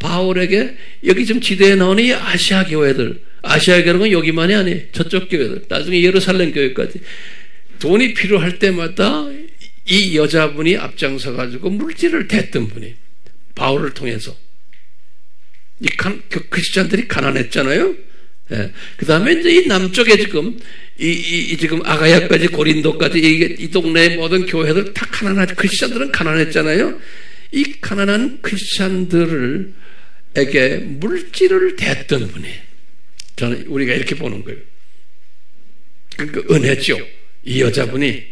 바울에게 여기 지금 지도에 나오는 이 아시아 교회들, 아시아 교회는 여기만이 아니에요. 저쪽 교회들, 나중에 예루살렘 교회까지 돈이 필요할 때마다 이 여자분이 앞장서 가지고 물질을 댔던 분이 바울을 통해서. 이 크리스천들이 가난했잖아요. 예. 그 다음에 이제 이 남쪽에 지금 지금 아가야까지 고린도까지 이 동네의 모든 교회들 다 가난한 크리스천들은 가난했잖아요. 이 가난한 크리스천들에게 물질을 댔던 분이에요. 저는 우리가 이렇게 보는 거예요. 그 은혜죠. 이 여자분이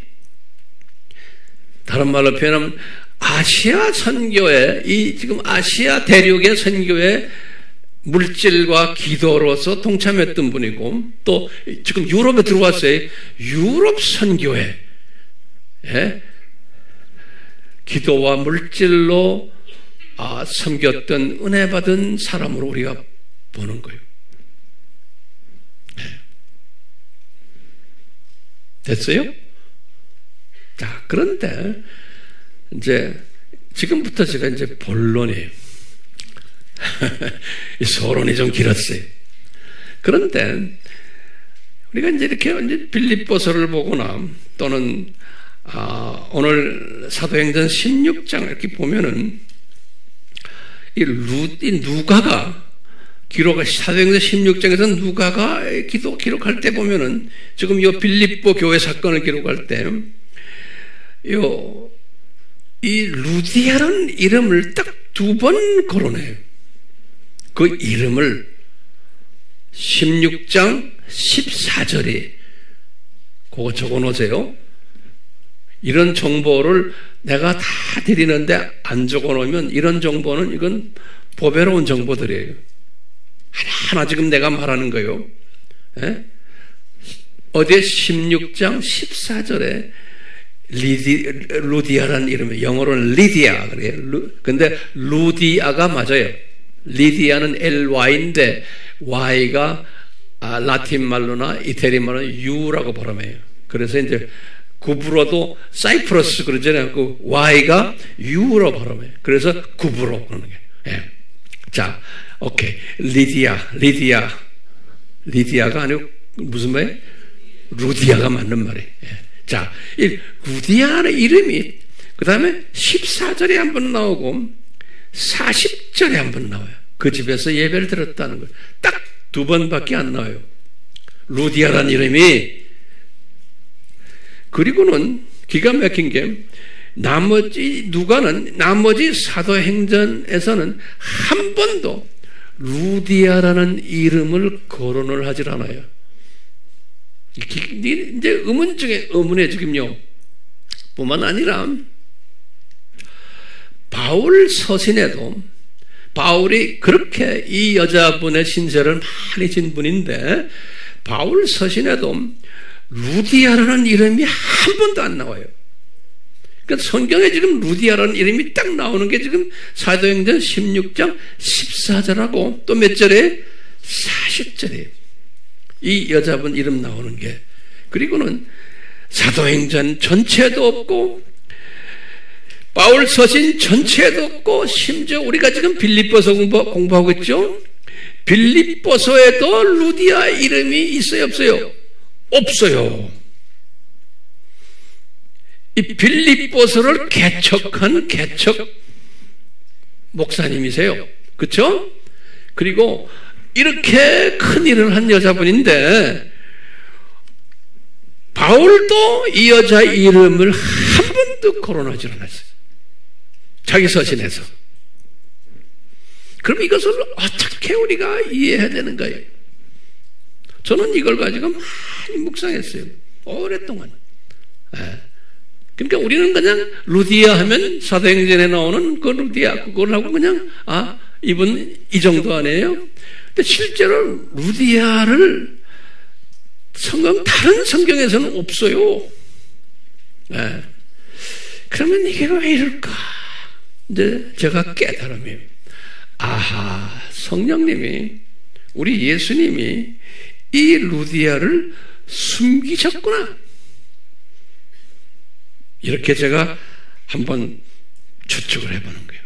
다른 말로 표현하면 아시아 선교에 이 지금 아시아 대륙의 선교에 물질과 기도로서 동참했던 분이고 또 지금 유럽에 들어왔어요. 유럽 선교에 기도와 물질로 섬겼던 은혜 받은 사람으로 우리가 보는 거예요. 됐어요? 자, 그런데 이제 지금부터 제가 이제 본론이에요. 이 서론이 좀 길었어요. 그런데 우리가 이제 이렇게 이제 빌립보서를 보거나 또는 오늘 사도행전 16장 이렇게 보면은 이 누가가 사도행전 16장에서 누가가 기록할 때 보면은 지금 이 빌립보 교회 사건을 기록할 때 이 루디아라는 이름을 딱 2번 거론해요. 그 이름을 16장 14절에 그거 적어 놓으세요. 이런 정보를 내가 다 드리는데 안 적어 놓으면 이런 정보는 이건 보배로운 정보들이에요. 하나하나 지금 내가 말하는 거예요. 예? 어디에 16장 14절에 루디아라는 이름이 영어로는 리디아 그래요. 근데 루디아가 맞아요. 리디아는 LY인데 Y가 라틴 말로나 이태리 말로는 U라고 발음해요. 그래서 이제 구브로도 사이프러스 그러잖아요. 그 Y가 U로 발음해요. 그래서 구브로 그러는 거예요. 예. 자, 오케이. 리디아가 아니고 무슨 말이에요? 루디아가 맞는 말이에요. 예. 자, 이 루디아의 이름이 그 다음에 14절에 한번 나오고 40절에 한번 나와요. 그 집에서 예배를 드렸다는 거예요. 딱 2번밖에 안 나와요. 루디아라는 이름이. 그리고는 기가 막힌 게 나머지 사도행전에서는 한 번도 루디아라는 이름을 거론을 하질 않아요. 이제 의문 중에 의문에 지금요. 뿐만 아니라 바울 서신에도 바울이 그렇게 이 여자분의 신세를 많이 진 분인데 바울 서신에도 루디아라는 이름이 한 번도 안 나와요. 그러니까 성경에 지금 루디아라는 이름이 딱 나오는 게 지금 사도행전 16장 14절하고 또 몇 절에 40절이에요. 이 여자분 이름 나오는 게. 그리고는 사도행전 전체도 없고 바울 서신 전체도 없고 심지어 우리가 지금 빌립보서 공부하고 있죠. 빌립보서에도 루디아 이름이 있어요 없어요? 없어요. 이 빌립보서를 개척한 개척 목사님이세요. 그렇죠? 그리고 이렇게 큰 일을 한 여자분인데 바울도 이 여자 이름을 한 번도 거론하지 않았어요. 자기 서신에서. 그럼 이것을 어떻게 우리가 이해해야 되는 거예요? 저는 이걸 가지고 많이 묵상했어요. 오랫동안. 그러니까 우리는 그냥 루디아 하면 사도행전에 나오는 그 루디아 그걸 하고 그냥 이분 이 정도 아니에요? 근데 실제로 루디아를 다른 성경에서는 없어요. 그러면 이게 왜 이럴까? 이제 제가 깨달음이에요. 성령님이 우리 예수님이 이 루디아를 숨기셨구나. 이렇게 제가 한번 추측을 해보는 거예요.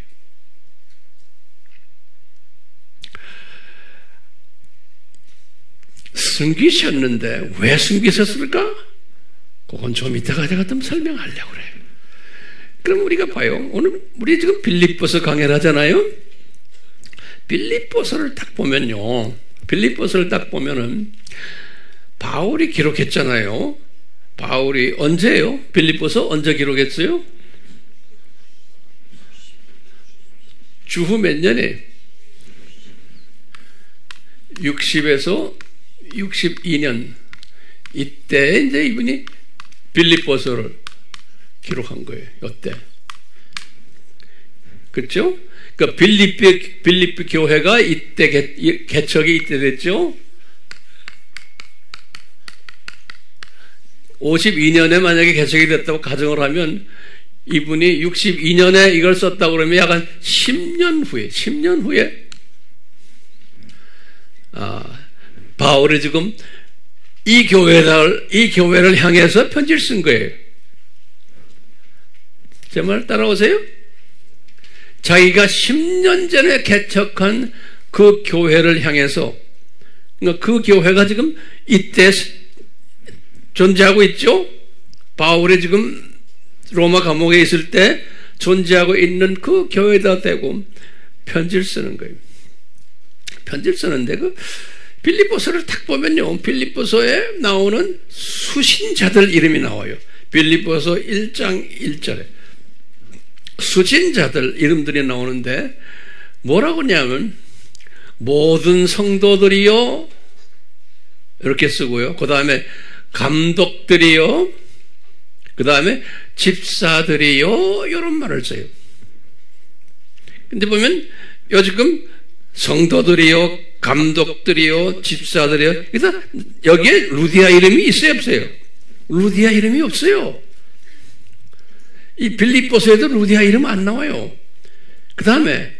숨기셨는데 왜 숨기셨을까? 그건 좀 이따가 제가 좀 설명하려고 그래요. 그럼 우리가 봐요. 오늘 우리 지금 빌립보서 강의를 하잖아요. 빌립보서를 딱 보면요. 빌립보서를 딱 보면은 바울이 기록했잖아요. 바울이 언제예요? 빌립보서 언제 기록했어요? 주후 몇 년에? 60에서 62년 이때 이제 이분이 빌립보서를 기록한 거예요. 이때. 그렇죠? 그러니까 빌립비 교회가 이때 개척이 이때 됐죠? 52년에 만약에 개척이 됐다고 가정을 하면 이분이 62년에 이걸 썼다고 그러면 약간 10년 후에 바울이 지금 이 교회를 향해서 편지를 쓴 거예요. 제 말 따라오세요? 자기가 10년 전에 개척한 그 교회를 향해서, 그러니까 그 교회가 지금 이때 존재하고 있죠? 바울이 지금 로마 감옥에 있을 때 존재하고 있는 그 교회에다 대고 편지를 쓰는 거예요. 편지를 쓰는데 그 빌립보서를 딱 보면요. 빌립보서에 나오는 수신자들 이름이 나와요. 빌립보서 1장 1절에. 수진자들 이름들이 나오는데 뭐라고 하냐면 모든 성도들이요 이렇게 쓰고요. 그 다음에 감독들이요, 그 다음에 집사들이요, 이런 말을 써요. 근데 보면 요즘 성도들이요, 감독들이요, 집사들이요. 그래서 여기에 루디아 이름이 있어요, 없어요? 루디아 이름이 없어요. 이 빌립보서에도 루디아 이름 안 나와요. 그 다음에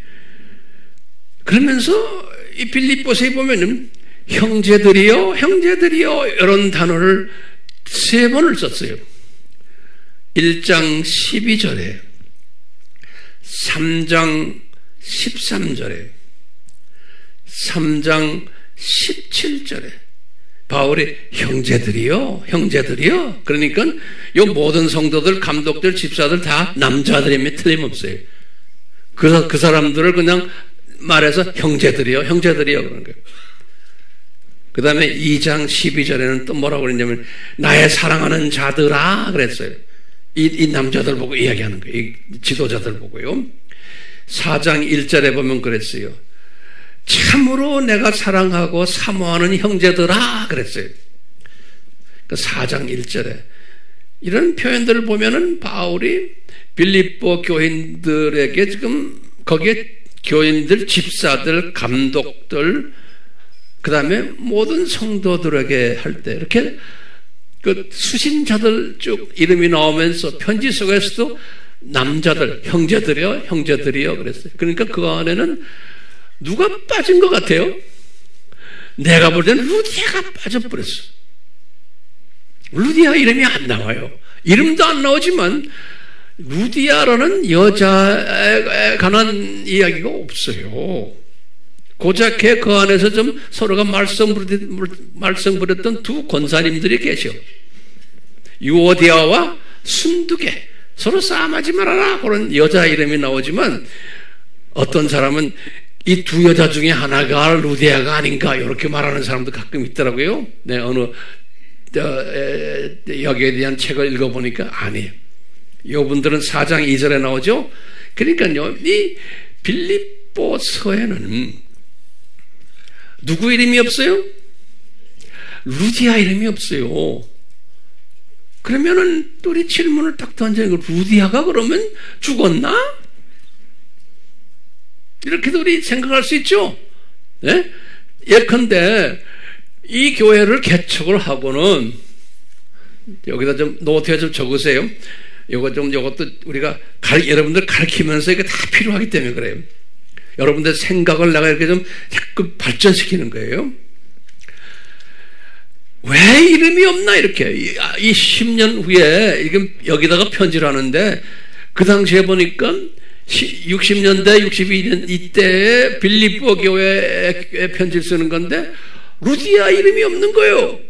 그러면서 이 빌립보서에 보면은 형제들이요, 형제들이요, 이런 단어를 3번을 썼어요. 1장 12절에, 3장 13절에, 3장 17절에, 바울이 형제들이요, 형제들이요. 그러니까 이 모든 성도들, 감독들, 집사들 다 남자들이면 틀림없어요. 그래서 그 사람들을 그냥 말해서 형제들이요, 형제들이요. 그러는 거예요. 그 다음에 2장 12절에는 또 뭐라고 그랬냐면 나의 사랑하는 자들아 그랬어요. 이 남자들 보고 이야기하는 거예요. 이 지도자들 보고요. 4장 1절에 보면 그랬어요. 참으로 내가 사랑하고 사모하는 형제들아 그랬어요. 4장 1절에 이런 표현들을 보면은 바울이 빌립보 교인들에게 지금 거기에 교인들, 집사들, 감독들, 그 다음에 모든 성도들에게 할 때 이렇게 그 수신자들 쭉 이름이 나오면서 편지 속에서도 남자들, 형제들이요, 형제들이요 그랬어요. 그러니까 그 안에는 누가 빠진 것 같아요? 내가 볼 때는 루디아가 빠져버렸어. 루디아 이름이 안 나와요. 이름도 안 나오지만 루디아라는 여자에 관한 이야기가 없어요. 고작해 그 안에서 좀 서로가 말썽 부렸던 두 권사님들이 계셔. 유오디아와 순두계. 서로 싸움하지 말아라. 그런 여자 이름이 나오지만 어떤 사람은 이 두 여자 중에 하나가 루디아가 아닌가 이렇게 말하는 사람도 가끔 있더라고요. 네, 어느 여기에 대한 책을 읽어보니까 아니에요. 이분들은 4장 2절에 나오죠. 그러니까요, 이 빌립보서에는 누구 이름이 없어요? 루디아 이름이 없어요. 그러면은 또 우리 질문을 딱 던져요. 루디아가 그러면 죽었나? 이렇게도 우리 생각할 수 있죠? 네? 예컨대 이 교회를 개척을 하고는 여기다 좀 노트에 좀 적으세요. 요것도 우리가 여러분들 가르치면서 이게 다 필요하기 때문에 그래요. 여러분들 생각을 내가 이렇게 좀 자꾸 발전시키는 거예요. 왜 이름이 없나, 이렇게. 이 10년 후에, 이게 여기다가 편지를 하는데, 그 당시에 보니까 60년대, 62년 이때에 빌립보 교회에 편지를 쓰는 건데, 루디아 이름이 없는 거예요.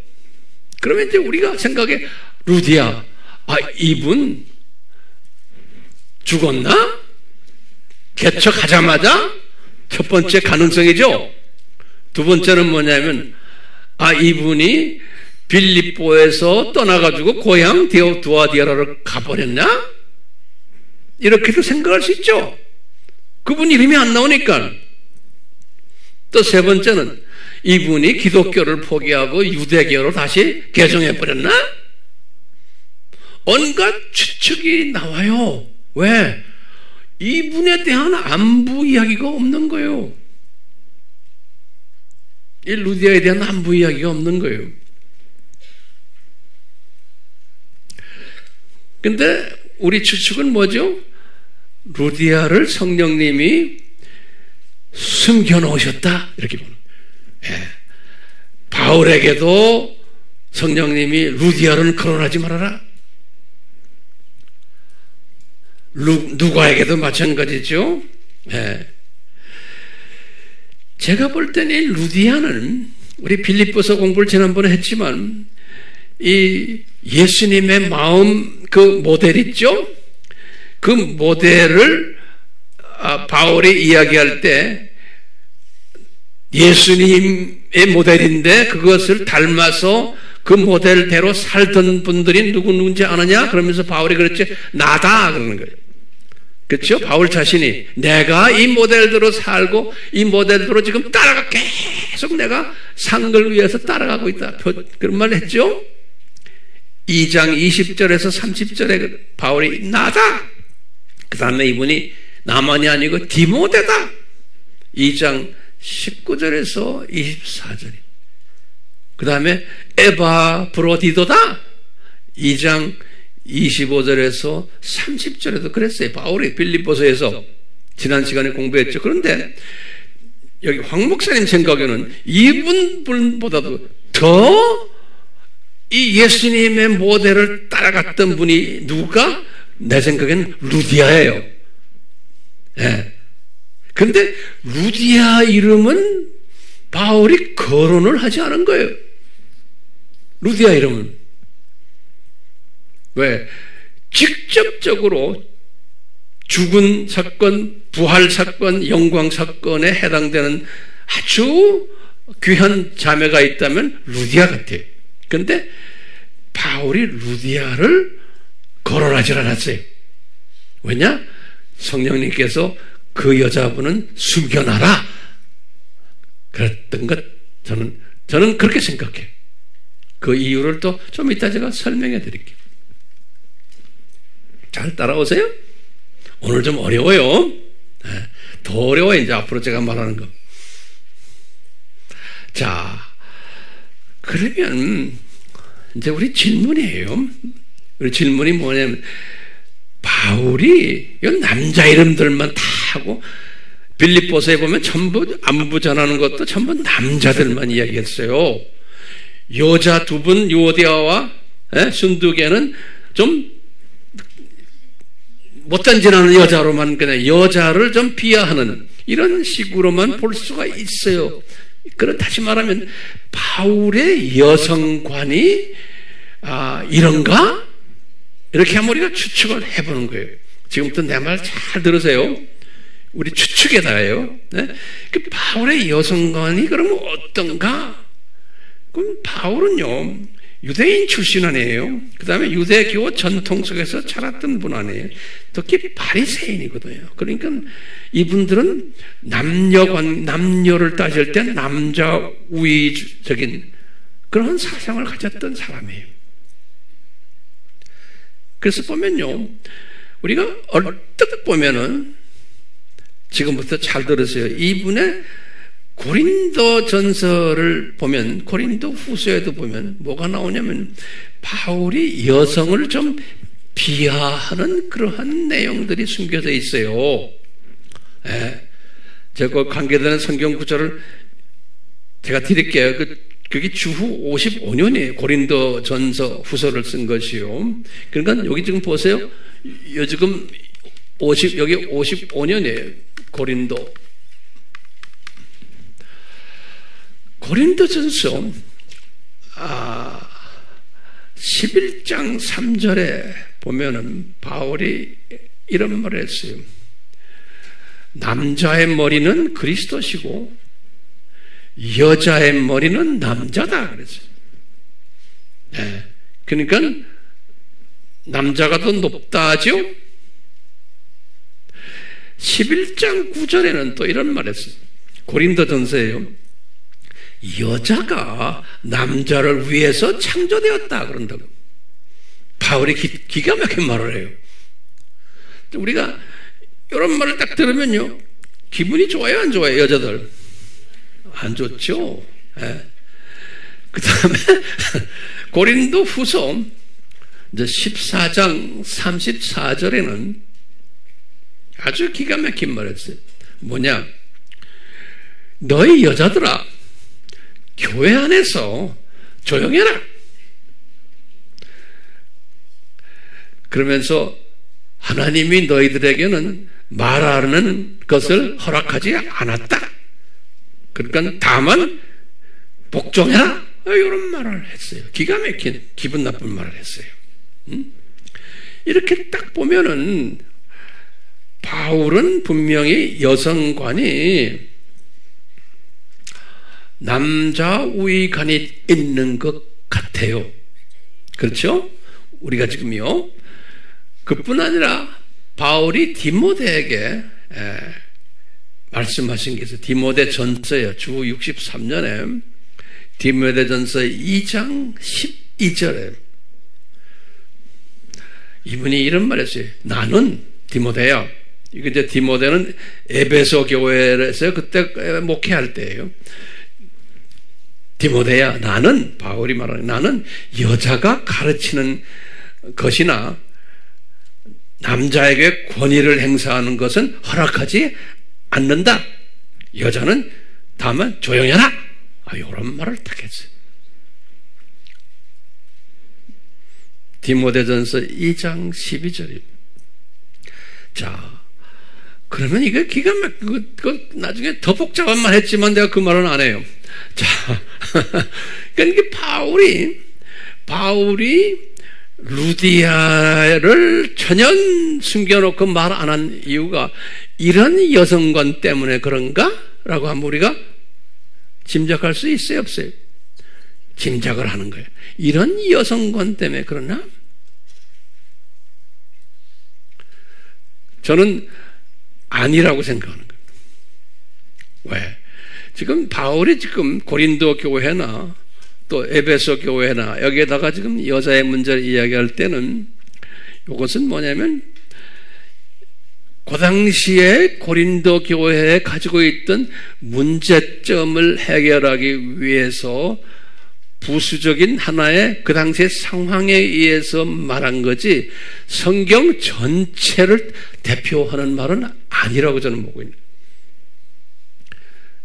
그러면 이제 우리가 생각해, 루디아, 이분 죽었나? 개척하자마자 첫 번째 가능성이죠. 두 번째는 뭐냐면 이분이 빌립보에서 떠나가지고 고향 두아디아라로 가버렸나? 이렇게도 생각할 수 있죠. 그분 이름이 안 나오니까. 또 세 번째는 이분이 기독교를 포기하고 유대교로 다시 개종해버렸나? 온갖 추측이 나와요. 왜? 이분에 대한 안부 이야기가 없는 거예요. 이 루디아에 대한 안부 이야기가 없는 거예요. 근데 우리 추측은 뭐죠? 루디아를 성령님이 숨겨놓으셨다, 이렇게 보는 거예요. 예. 바울에게도 성령님이 루디아는 거론하지 말아라. 누가에게도 마찬가지죠. 예. 제가 볼 때는 이 루디아는 우리 빌립보서 공부를 지난번에 했지만 이 예수님의 마음 그 모델 있죠? 그 모델을 바울이 이야기할 때 예수님의 모델인데 그것을 닮아서 그 모델대로 살던 분들이 누군지 아느냐? 그러면서 바울이 그랬지, 나다 그러는 거예요. 그렇죠? 바울 자신이 내가 이 모델대로 살고 이 모델대로 지금 따라가 계속 내가 상을 위해서 따라가고 있다. 그런 말 했죠? 2장 20절에서 30절에 바울이 나다. 그 다음에 이분이 나만이 아니고 디모데다. 2장 19절에서 24절이. 그 다음에 에바브로디도다. 2장 25절에서 30절에도 그랬어요. 바울이 빌립보서에서 지난 시간에 공부했죠. 그런데 여기 황 목사님 생각에는 이분보다도 더 이 예수님의 모델을 따라갔던 분이 누가? 내 생각에는 루디아예요. 예. 근데 루디아 이름은 바울이 거론을 하지 않은 거예요. 루디아 이름은. 왜? 직접적으로 죽은 사건, 부활 사건, 영광 사건에 해당되는 아주 귀한 자매가 있다면 루디아 같아요. 그런데 바울이 루디아를 거론하지 않았어요. 왜냐? 성령님께서 그 여자분은 숨겨놔라. 그랬던 것 저는 그렇게 생각해요. 그 이유를 또 좀 이따 제가 설명해 드릴게요. 잘 따라오세요? 오늘 좀 어려워요. 더 어려워요. 이제 앞으로 제가 말하는 거. 자, 그러면 이제 우리 질문이에요. 우리 질문이 뭐냐면 바울이 이 남자 이름들만 다 하고 빌립보서에 보면 전부 안부 전하는 것도 전부 남자들만 이야기했어요. 여자 두 분 유오디아와 순두개는 좀 못단지나는 여자로만 그냥 여자를 좀 비하하는 이런 식으로만 볼 수가 있어요. 다시 말하면 바울의 여성관이 이런가? 이렇게 하면 우리가 추측을 해보는 거예요. 지금부터 내 말 잘 들으세요. 우리 추측에다예요. 네? 그 바울의 여성관이 그러면 어떤가? 그럼 바울은요 유대인 출신 아니에요. 그 다음에 유대교 전통 속에서 자랐던 분 아니에요. 특히 바리새인이거든요. 그러니까 이분들은 남녀를 따질 때 남자 우위적인 그런 사상을 가졌던 사람이에요. 그래서 보면요, 우리가 얼뜻 보면은 지금부터 잘 들으세요. 이분의 고린도 전서를 보면, 고린도 후서에도 보면 뭐가 나오냐면 바울이 여성을 좀 비하하는 그러한 내용들이 숨겨져 있어요. 예. 제가 관계되는 성경 구절을 제가 드릴게요. 그게 주후 55년이에요. 고린도 전서 후서를 쓴 것이요. 그러니까 여기 지금 보세요. 지금 여기 55년이에요. 고린도전서 11장 3절에 보면은 바울이 이런 말을 했어요. 남자의 머리는 그리스도시고 여자의 머리는 남자다 그랬어요. 네. 그러니까 남자가 더 높다 하죠. 11장 9절에는 또 이런 말을 했어요. 고린도전서예요. 여자가 남자를 위해서 창조되었다 그런다고. 바울이 기가 막힌 말을 해요. 우리가 이런 말을 딱 들으면요, 기분이 좋아요, 안 좋아요? 여자들 안 좋죠. 예. 그 다음에 고린도 후서 14장 34절에는 아주 기가 막힌 말을 했어요. 뭐냐? 너희 여자들아, 교회 안에서 조용해라. 그러면서 하나님이 너희들에게는 말하는 것을 허락하지 않았다. 그러니까 다만 복종해라. 이런 말을 했어요. 기가 막힌 기분 나쁜 말을 했어요. 이렇게 딱 보면은 바울은 분명히 여성관이 남자 우위관이 있는 것 같아요. 그렇죠? 우리가 지금요, 그뿐 아니라 바울이 디모데에게 말씀하신 게 있어요. 디모데 전서예요. 주 63년에 디모데 전서 2장 12절에 이분이 이런 말 했어요. 나는 디모데야. 이게 이제 디모데는 에베소 교회에서 그때 목회할 때예요. 디모데야, 나는, 바울이 말하는, 나는 여자가 가르치는 것이나 남자에게 권위를 행사하는 것은 허락하지 않는다. 여자는 다만 조용히 하라. 이런 말을 딱 했어요. 디모데전서 2장 12절입니다. 자, 그러면 이거 기가 막히고, 나중에 더 복잡한 말 했지만 내가 그 말은 안 해요. 자, 그러니까 바울이 루디아를 전혀 숨겨놓고 말 안 한 이유가 이런 여성관 때문에 그런가? 라고 하면 우리가 짐작할 수 있어요, 없어요? 짐작을 하는 거예요. 이런 여성관 때문에 그러나? 저는 아니라고 생각하는 거예요. 왜? 지금 바울이 지금 고린도 교회나 또 에베소 교회나 여기에다가 지금 여자의 문제를 이야기할 때는 이것은 뭐냐면 그 당시에 고린도 교회에 가지고 있던 문제점을 해결하기 위해서 부수적인 하나의 그 당시의 상황에 의해서 말한 거지 성경 전체를 대표하는 말은 아니라고 저는 보고 있는 거예요.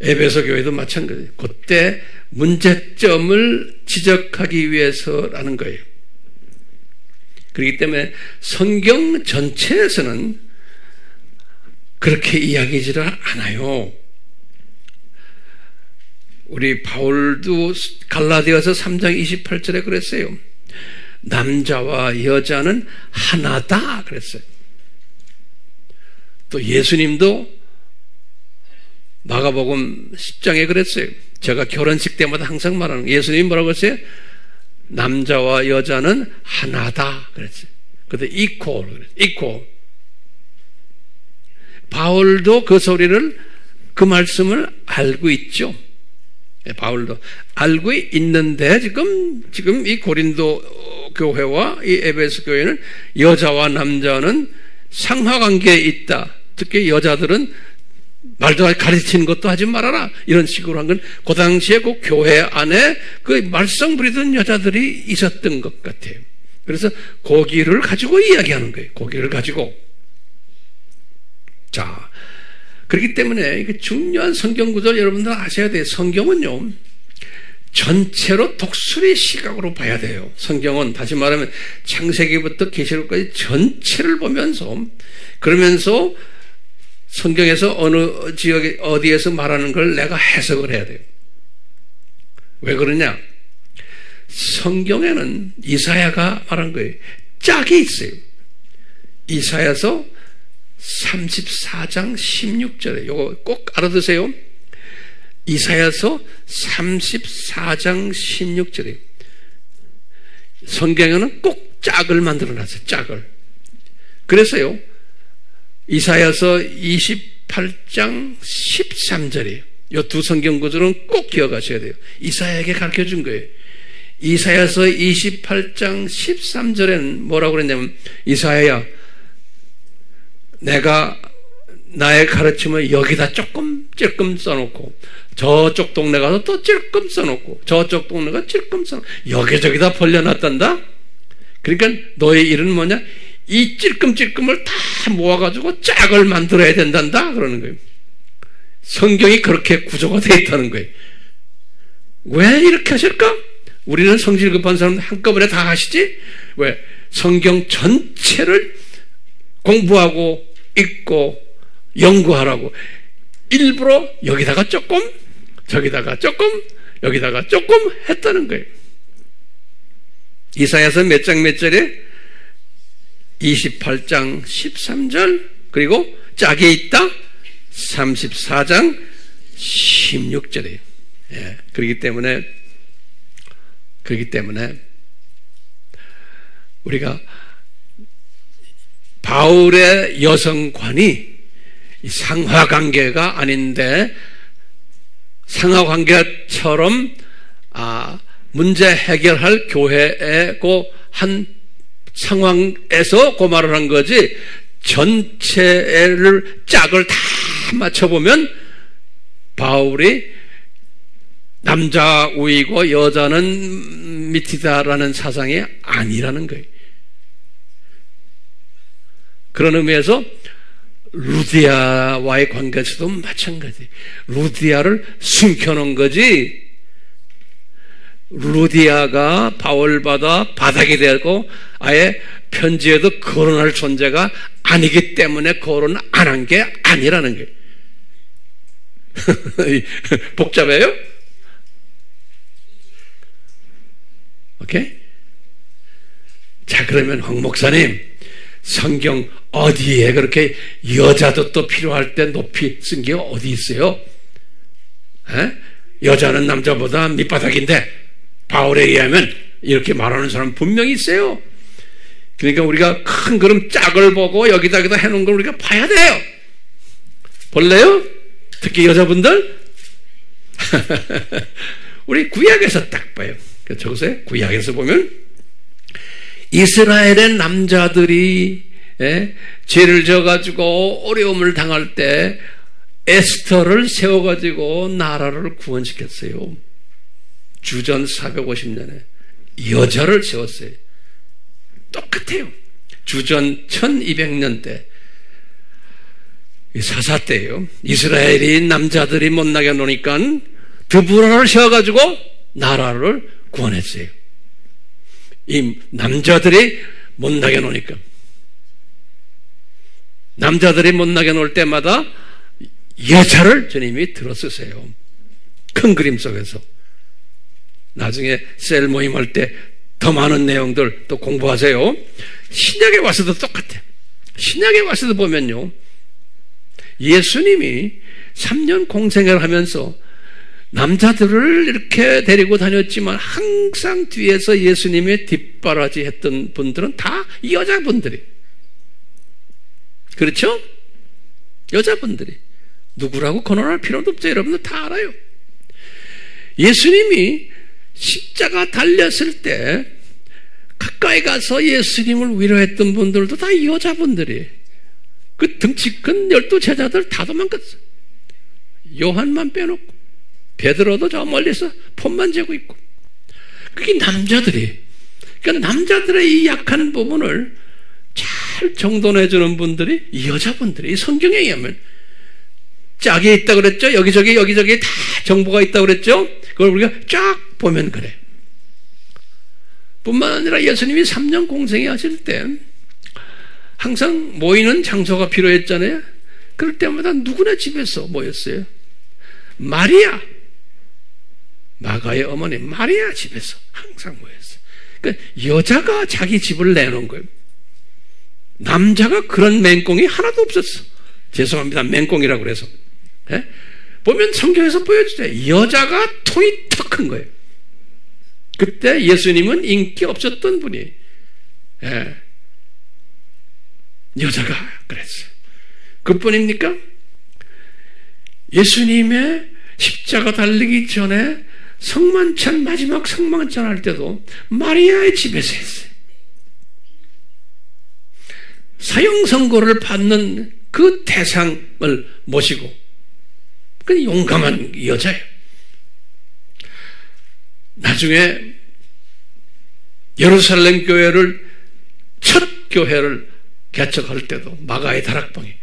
에베소 교회도 마찬가지예요. 그때 문제점을 지적하기 위해서라는 거예요. 그렇기 때문에 성경 전체에서는 그렇게 이야기지를 않아요. 우리 바울도 갈라디아서 3장 28절에 그랬어요. 남자와 여자는 하나다 그랬어요. 또 예수님도 마가복음 10장에 그랬어요. 제가 결혼식 때마다 항상 말하는 거예요. 예수님이 뭐라고 했어요? 남자와 여자는 하나다 그랬어요. 그때 equal 그랬어요. equal. 바울도 그 소리를 그 말씀을 알고 있죠. 바울도 알고 있는데 지금 이 고린도 교회와 이 에베소 교회는 여자와 남자는 상하관계에 있다. 특히 여자들은 말도 가르치는 것도 하지 말아라. 이런 식으로 한 건 그 당시에 그 교회 안에 그 말썽 부리던 여자들이 있었던 것 같아요. 그래서 고기를 가지고 이야기하는 거예요. 고기를 가지고. 자, 그렇기 때문에 이게 중요한 성경 구절 여러분들 아셔야 돼요. 성경은요, 전체로 독수리 시각으로 봐야 돼요. 성경은 다시 말하면 창세기부터 계시록까지 전체를 보면서 그러면서 성경에서 어느 지역에 어디에서 말하는 걸 내가 해석을 해야 돼요. 왜 그러냐? 성경에는 이사야가 말한 거예요. 짝이 있어요. 이사야서 34장 16절에 요거 꼭 알아두세요. 이사야서 34장 16절에 성경에는 꼭 짝을 만들어놨어요. 짝을. 그래서요 이사야서 28장 13절이에요. 이 두 성경 구절은 꼭 기억하셔야 돼요. 이사야에게 가르쳐준 거예요. 이사야서 28장 13절에는 뭐라고 그랬냐면 이사야야 내가 나의 가르침을 여기다 찔끔 써놓고 저쪽 동네 가서 또 찔끔 써놓고 저쪽 동네 가서 찔끔 써놓고 여기저기다 벌려놨단다. 그러니까 너의 일은 뭐냐? 이 찔끔찔끔을 다 모아가지고 짝을 만들어야 된단다 그러는 거예요. 성경이 그렇게 구조가 되어 있다는 거예요. 왜 이렇게 하실까? 우리는 성질 급한 사람 한꺼번에 다 하시지? 왜? 성경 전체를 공부하고 읽고 연구하라고 일부러 여기다가 조금 저기다가 조금 여기다가 조금 했다는 거예요. 이사야서 몇 장 몇 절에 28장 13절 그리고 짝에 있다 34장 16절이에요. 예, 그렇기 때문에 우리가 바울의 여성관이 상하관계가 아닌데 상하관계처럼 문제 해결할 교회의 한 상황에서 그 말을 한 거지, 전체를 짝을 다 맞춰보면 바울이 남자 우위고 여자는 밑이다라는 사상이 아니라는 거예요. 그런 의미에서 루디아와의 관계에서도 마찬가지. 루디아를 숨겨놓은 거지, 루디아가 바울보다 바닥이 되고 아예 편지에도 거론할 존재가 아니기 때문에 거론 안 한 게 아니라는 거예요. 복잡해요? 오케이? 자, 그러면 황 목사님, 성경 어디에 그렇게 여자도 또 필요할 때 높이 쓴 게 어디 있어요? 에? 여자는 남자보다 밑바닥인데 바울에 의하면 이렇게 말하는 사람 분명히 있어요. 그러니까 우리가 큰 그림 짝을 보고 여기다 해놓은 걸 우리가 봐야 돼요. 볼래요? 특히 여자분들? 우리 구약에서 딱 봐요. 적으세요. 구약에서 보면 이스라엘의 남자들이 죄를 져가지고 어려움을 당할 때 에스더를 세워가지고 나라를 구원시켰어요. 주전 450년에 여자를 세웠어요. 똑같아요. 주전 1200년 때 사사 때예요. 이스라엘이 남자들이 못나게 노니까 드보라를 세워가지고 나라를 구원했어요. 이 남자들이 못나게 노니까, 남자들이 못나게 놀 때마다 여자를 주님이 들어쓰세요. 큰 그림 속에서. 나중에 셀 모임할 때 더 많은 내용들 또 공부하세요. 신약에 와서도 똑같아요. 신약에 와서도 보면요, 예수님이 3년 공생을 하면서 남자들을 이렇게 데리고 다녔지만 항상 뒤에서 예수님의 뒷바라지 했던 분들은 다 여자분들이. 그렇죠? 여자분들이. 누구라고 거론할 필요도 없죠. 여러분들 다 알아요. 예수님이 십자가 달렸을 때 가까이 가서 예수님을 위로했던 분들도 다 여자분들이. 그 등치 큰 12제자들 다 도망갔어. 요한만 빼놓고. 베드로도 저 멀리서 폼만 재고 있고. 그게 남자들이. 그러니까 남자들의 이 약한 부분을 잘 정돈해주는 분들이 여자분들이. 이 성경에 의하면 짝이 있다고 그랬죠? 여기저기 다 정보가 있다고 그랬죠? 그걸 우리가 쫙 보면 그래. 뿐만 아니라 예수님이 3년 공생회 하실 때 항상 모이는 장소가 필요했잖아요. 그럴 때마다 누구나 집에서 모였어요. 마리아, 마가의 어머니 마리아 집에서 항상 모였어요. 그러니까 여자가 자기 집을 내놓은 거예요. 남자가 그런 맹꽁이 하나도 없었어. 죄송합니다. 맹꽁이라고 그래서. 예? 보면 성경에서 보여주죠. 여자가 통이 턱 큰 거예요. 그때 예수님은 인기 없었던 분이, 예, 여자가 그랬어요. 그뿐입니까? 예수님의 십자가 달리기 전에 성만찬, 마지막 성만찬 할 때도 마리아의 집에서 했어요. 사형 선고를 받는 그 대상을 모시고, 그 용감한 여자예요. 나중에 예루살렘 교회를, 첫 교회를 개척할 때도 마가의 다락방이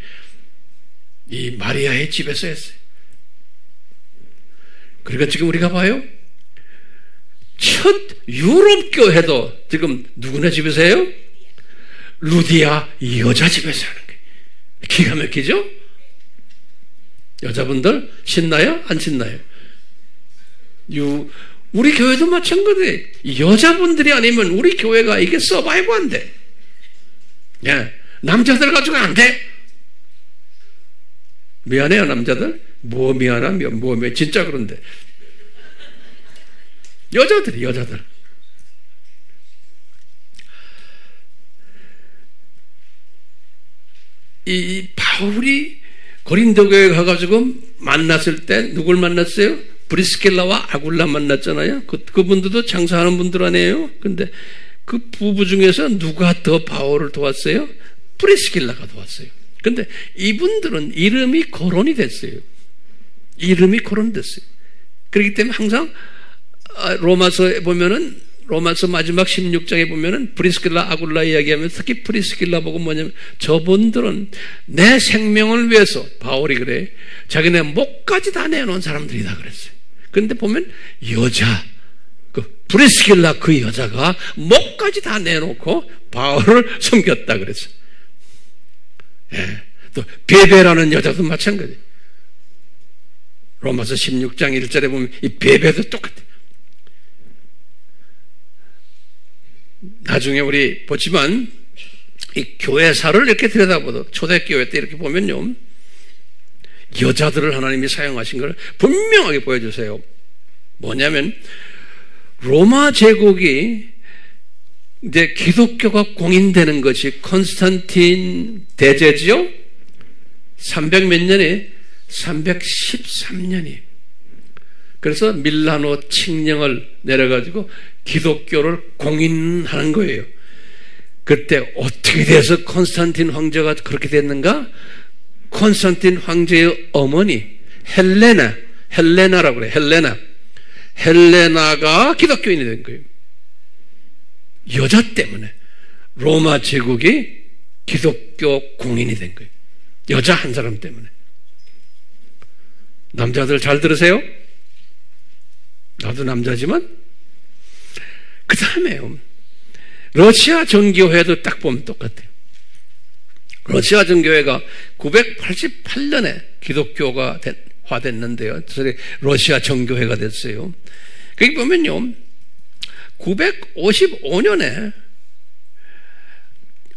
이 마리아의 집에서 했어요. 그러니까 지금 우리가 봐요. 첫 유럽 교회도 지금 누구네 집에서 해요? 루디아 여자 집에서 하는 거예요. 기가 막히죠? 여자분들 신나요? 안 신나요? 우리 교회도 마찬가지예요. 여자분들이 아니면 우리 교회가 이게 서바이브 안 돼. 예, 남자들 가지고 안 돼. 미안해요, 남자들. 뭐 미안하, 뭐 진짜 그런데. 여자들. 이 바울이 고린도 교회 가가지고 만났을 때 누굴 만났어요? 브리스길라와 아굴라 만났잖아요. 그분들도 장사하는 분들 아니에요? 근데 그 부부 중에서 누가 더 바울을 도왔어요? 브리스길라가 도왔어요. 근데 이분들은 이름이 거론이 됐어요. 이름이 거론됐어요. 그렇기 때문에 항상 로마서에 보면은 로마서 마지막 16장에 보면은 브리스길라 아굴라 이야기하면서 특히 브리스길라 보고 뭐냐면 저분들은 내 생명을 위해서 바울이 그래 자기네 목까지 다 내놓은 사람들이다 그랬어요. 그런데 보면 여자 그 브리스길라 그 여자가 목까지 다 내놓고 바울을 섬겼다 그랬어요. 예. 또 베베라는 여자도 마찬가지. 로마서 16장 1절에 보면 이 베베도 똑같아요. 나중에 우리 보지만 이 교회사를 이렇게 들여다보도 초대교회 때 이렇게 보면요 여자들을 하나님이 사용하신 걸 분명하게 보여주세요. 뭐냐면 로마 제국이 이제 기독교가 공인되는 것이 콘스탄틴 대제지요. 300 몇 년에 313년이. 그래서 밀라노 칙령을 내려가지고 기독교를 공인하는 거예요. 그때 어떻게 돼서 콘스탄틴 황제가 그렇게 됐는가? 콘스탄틴 황제의 어머니 헬레나라고 그래요. 헬레나가 기독교인이 된 거예요. 여자 때문에 로마 제국이 기독교 공인이 된 거예요. 여자 한 사람 때문에. 남자들 잘 들으세요. 나도 남자지만 그 다음에요 러시아 정교회도 딱 보면 똑같아요. 러시아 정교회가 988년에 기독교가 화됐는데요. 러시아 정교회가 됐어요. 거기 보면요 955년에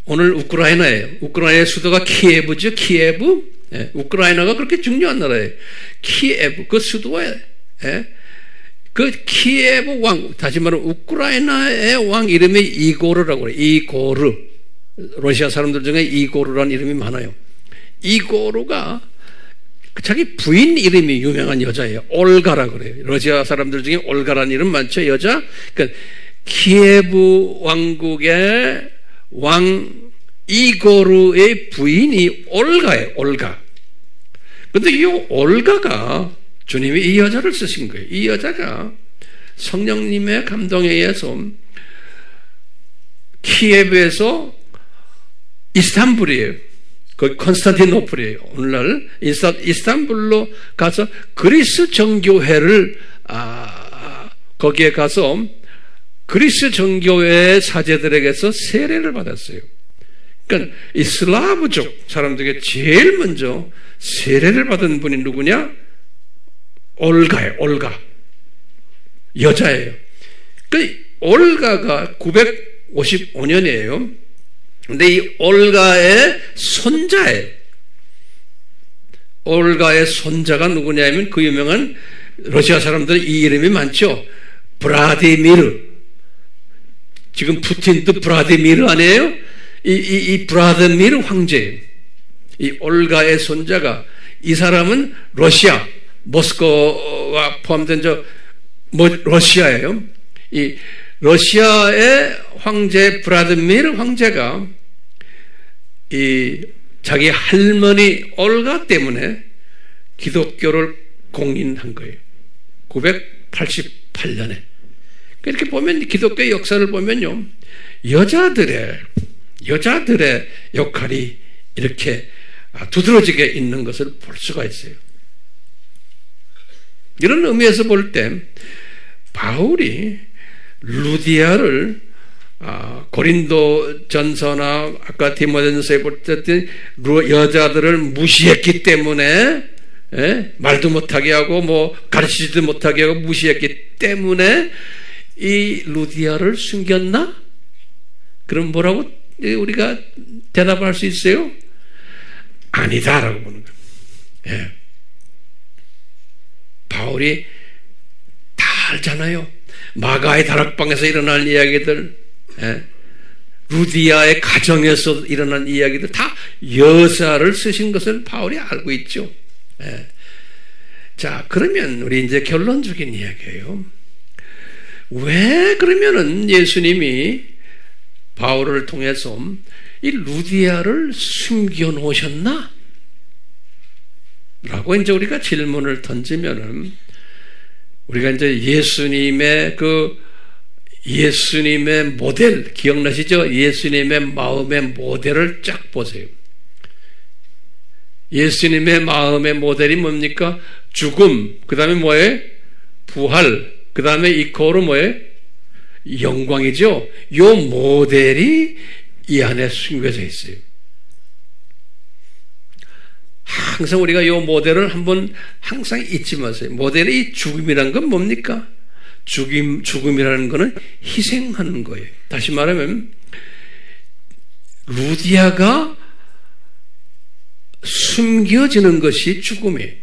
오늘 우크라이나예요. 우크라이나의 수도가 키예브죠. 키예브. 예, 우크라이나가 그렇게 중요한 나라예요. 키예브 그 수도에 그 키예브 왕, 다시 말하면 우크라이나의 왕 이름이 이고르라고 해요. 이고르. 러시아 사람들 중에 이고르라는 이름이 많아요. 이고르가 자기 부인 이름이 유명한 여자예요. 올가라고 그래요. 러시아 사람들 중에 올가라는 이름 많죠. 여자. 그러니까 키예브 왕국의 왕 이고르의 부인이 올가예요. 올가. 그런데 이 올가가 주님이 이 여자를 쓰신 거예요. 이 여자가 성령님의 감동에 의해서 키예브에서 이스탄불이에요. 거기 콘스탄티노플이에요. 오늘날 이스탄불로 가서 그리스 정교회를 거기에 가서 그리스 정교회의 사제들에게서 세례를 받았어요. 그러니까 이 슬라브족 사람들에게 제일 먼저 세례를 받은 분이 누구냐? 올가예요. 올가. 여자예요. 그 올가가 955년이에요. 근데 이 올가의 손자예요. 올가의 손자가 누구냐면 그 유명한 러시아 사람들 이 이름이 많죠. 브라디미르. 지금 푸틴도 브라디미르 아니에요? 이 브라디미르 황제예요. 이 올가의 손자가 이 사람은 러시아 모스크바와 포함된 러시아예요. 이 러시아의 황제 브라디미르 황제가 이 자기 할머니 올가 때문에 기독교를 공인한 거예요. 988년에. 이렇게 보면 기독교의 역사를 보면요, 여자들의 역할이 이렇게 두드러지게 있는 것을 볼 수가 있어요. 이런 의미에서 볼 때 바울이 루디아를 고린도 전서나 아까 디모데전서에 볼 때 여자들을 무시했기 때문에 말도 못하게 하고 뭐 가르치지도 못하게 하고 무시했기 때문에 이 루디아를 숨겼나? 그럼 뭐라고 우리가 대답할 수 있어요? 아니다라고 보는 거예요. 예. 바울이 다 알잖아요. 마가의 다락방에서 일어날 이야기들, 루디아의 가정에서 일어난 이야기들 다 여자를 쓰신 것을 바울이 알고 있죠. 예. 자, 그러면 우리 이제 결론적인 이야기예요. 왜 그러면은 예수님이 바울을 통해서 이 루디아를 숨겨 놓으셨나? 라고 이제 우리가 질문을 던지면은 우리가 이제 예수님의 모델 기억나시죠? 예수님의 마음의 모델을 쫙 보세요. 예수님의 마음의 모델이 뭡니까? 죽음, 그 다음에 뭐예요? 부활, 그 다음에 이코로 뭐예요? 영광이죠? 요 모델이 이 안에 숨겨져 있어요. 항상 우리가 요 모델을 한번 항상 잊지 마세요. 모델의 죽음이란 건 뭡니까? 죽음이라는 것은 희생하는 거예요. 다시 말하면 루디아가 숨겨지는 것이 죽음이에요.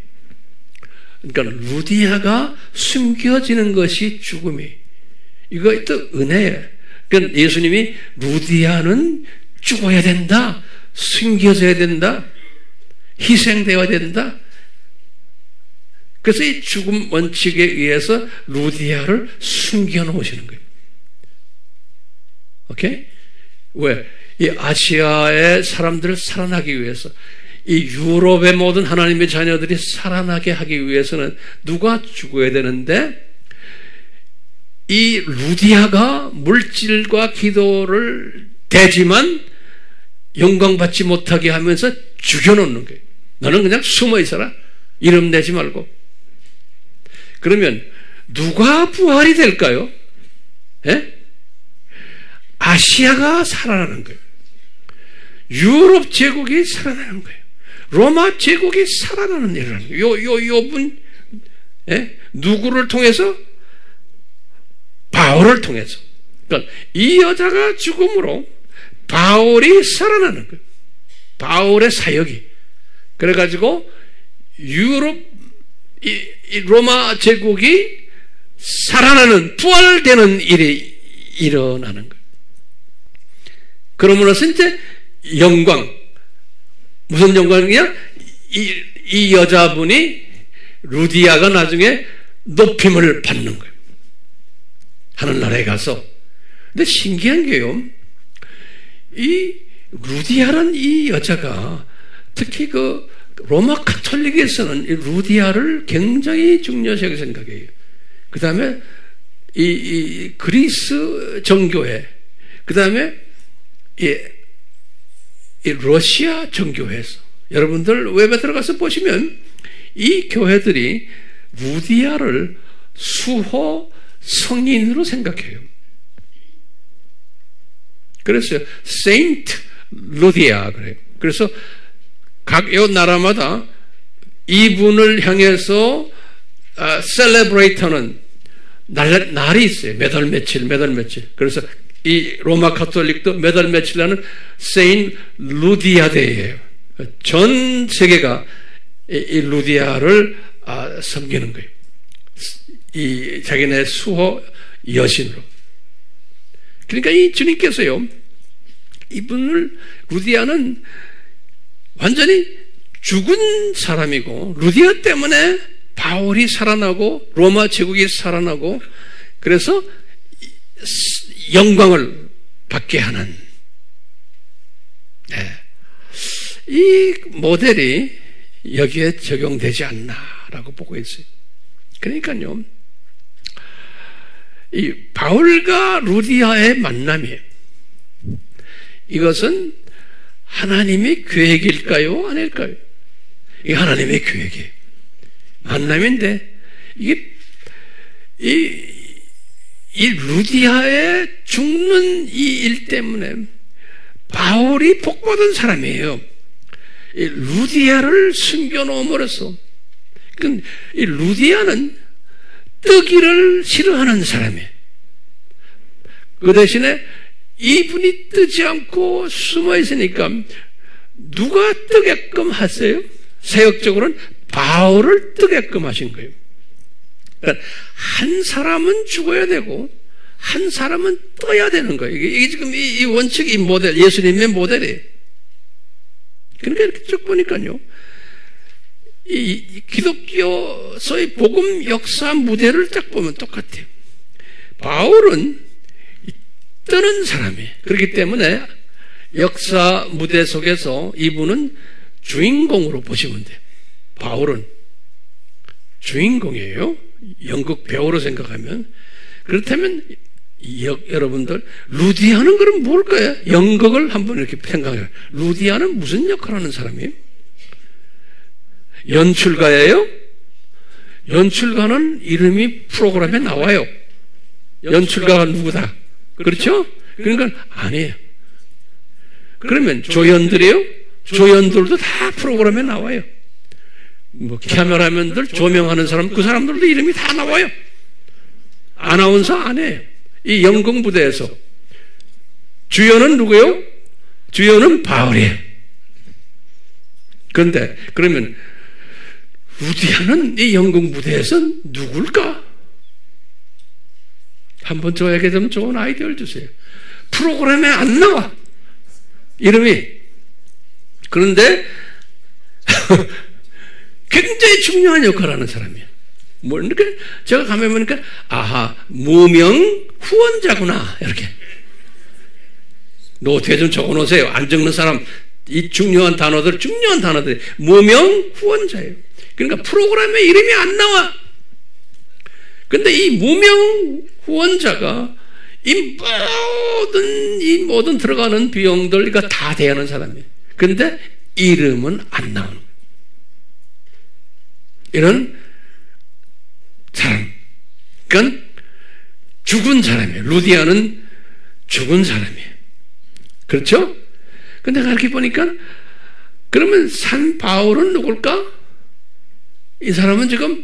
그러니까 루디아가 숨겨지는 것이 죽음이에요. 이거 또 은혜예요. 그러니까 예수님이 루디아는 죽어야 된다, 숨겨져야 된다, 희생되어야 된다. 그래서 이 죽음 원칙에 의해서 루디아를 숨겨 놓으시는 거예요. 오케이? 왜? 이 아시아의 사람들을 살아나기 위해서, 이 유럽의 모든 하나님의 자녀들이 살아나게 하기 위해서는 누가 죽어야 되는데, 이 루디아가 물질과 기도를 대지만 영광받지 못하게 하면서 죽여놓는 거예요. 너는 그냥 숨어 있어라. 이름 내지 말고. 그러면 누가 부활이 될까요? 예? 아시아가 살아나는 거예요. 유럽 제국이 살아나는 거예요. 로마 제국이 살아나는 일이라는 거예요. 요 분, 예? 누구를 통해서? 바울을 통해서. 그러니까 이 여자가 죽음으로 바울이 살아나는 거예요. 바울의 사역이. 그래가지고 유럽, 이 로마 제국이 살아나는, 부활되는 일이 일어나는 거예요. 그러므로서 이제 영광, 무슨 영광이냐? 이 여자분이, 루디아가 나중에 높임을 받는 거예요. 하늘나라에 가서. 근데 신기한 게요, 이 루디아란 이 여자가 특히 로마 카톨릭에서는 이 루디아를 굉장히 중요하게 생각해요. 그 다음에 이 그리스 정교회, 그 다음에 이 러시아 정교회에서, 여러분들 웹에 들어가서 보시면 이 교회들이 루디아를 수호 성인으로 생각해요. 그래서 세인트 루디아 그래요. 그래서 각 요 나라마다 이분을 향해서 셀레브레이트하는 날이 있어요. 몇 월 며칠. 그래서 이 로마 카톨릭도 몇 월 며칠 하는 세인 루디아 데이예요. 전 세계가 이 루디아를 섬기는 거예요. 이 자기네 수호 여신으로. 그러니까 이 주님께서요, 이분을, 루디아는 완전히 죽은 사람이고, 루디아 때문에 바울이 살아나고 로마 제국이 살아나고, 그래서 영광을 받게 하는, 네, 이 모델이 여기에 적용되지 않나라고 보고 있어요. 그러니까요, 이 바울과 루디아의 만남이에요. 이것은 하나님의 계획일까요? 아닐까요? 이게 하나님의 계획이에요. 만남인데, 이게, 이 루디아의 죽는 이 일 때문에 바울이 복받은 사람이에요. 이 루디아를 숨겨놓음으로써, 이 루디아는 뜨기를 싫어하는 사람이에요. 그 대신에 이분이 뜨지 않고 숨어 있으니까 누가 뜨게끔 하세요? 사역적으로는 바울을 뜨게끔 하신 거예요. 그러니까 한 사람은 죽어야 되고 한 사람은 떠야 되는 거예요. 이게 지금 이 원칙, 이 모델, 예수님의 모델이에요. 그러니까 이렇게 쭉 보니까요. 이 기독교의 복음 역사 무대를 딱 보면 똑같아요. 바울은 뜨는 사람이에요. 그렇기 때문에 역사 무대 속에서 이분은 주인공으로 보시면 돼요. 바울은 주인공이에요. 연극 배우로 생각하면. 그렇다면 여러분들 루디아는 그럼 뭘까요? 연극을 한번 이렇게 생각해요. 루디아는 무슨 역할을 하는 사람이에요? 연출가예요? 연출가는 이름이 프로그램에 나와요. 연출가가 누구다? 그렇죠? 그러니까 아니에요. 그러면 조연들이에요? 조연들도 다 프로그램에 나와요. 뭐 카메라맨들, 조명하는 사람, 그 사람들도 이름이 다 나와요. 아나운서 안 해요. 이 연극 무대에서 주연은 누구예요? 주연은 바울이에요. 그런데 그러면 루디아는 이 연극 무대에서 누굴까? 한번 저에게 좀 좋은 아이디어를 주세요. 프로그램에 안 나와 이름이. 그런데 굉장히 중요한 역할을 하는 사람이에요. 뭐 이렇게 제가 가면 보니까 아하, 무명 후원자구나 이렇게 노트에 좀 적어놓으세요. 안 적는 사람 이 중요한 단어들 무명 후원자예요. 그러니까 프로그램에 이름이 안 나와. 근데 이 무명 후원자가 이 모든 들어가는 비용들 이거 다 대하는 사람이에요. 근데 이름은 안 나오는 거예요. 이런 사람. 그러니까 죽은 사람이에요. 루디아는 죽은 사람이에요. 그렇죠? 근데 그렇게 보니까 그러면 산 바울은 누굴까? 이 사람은 지금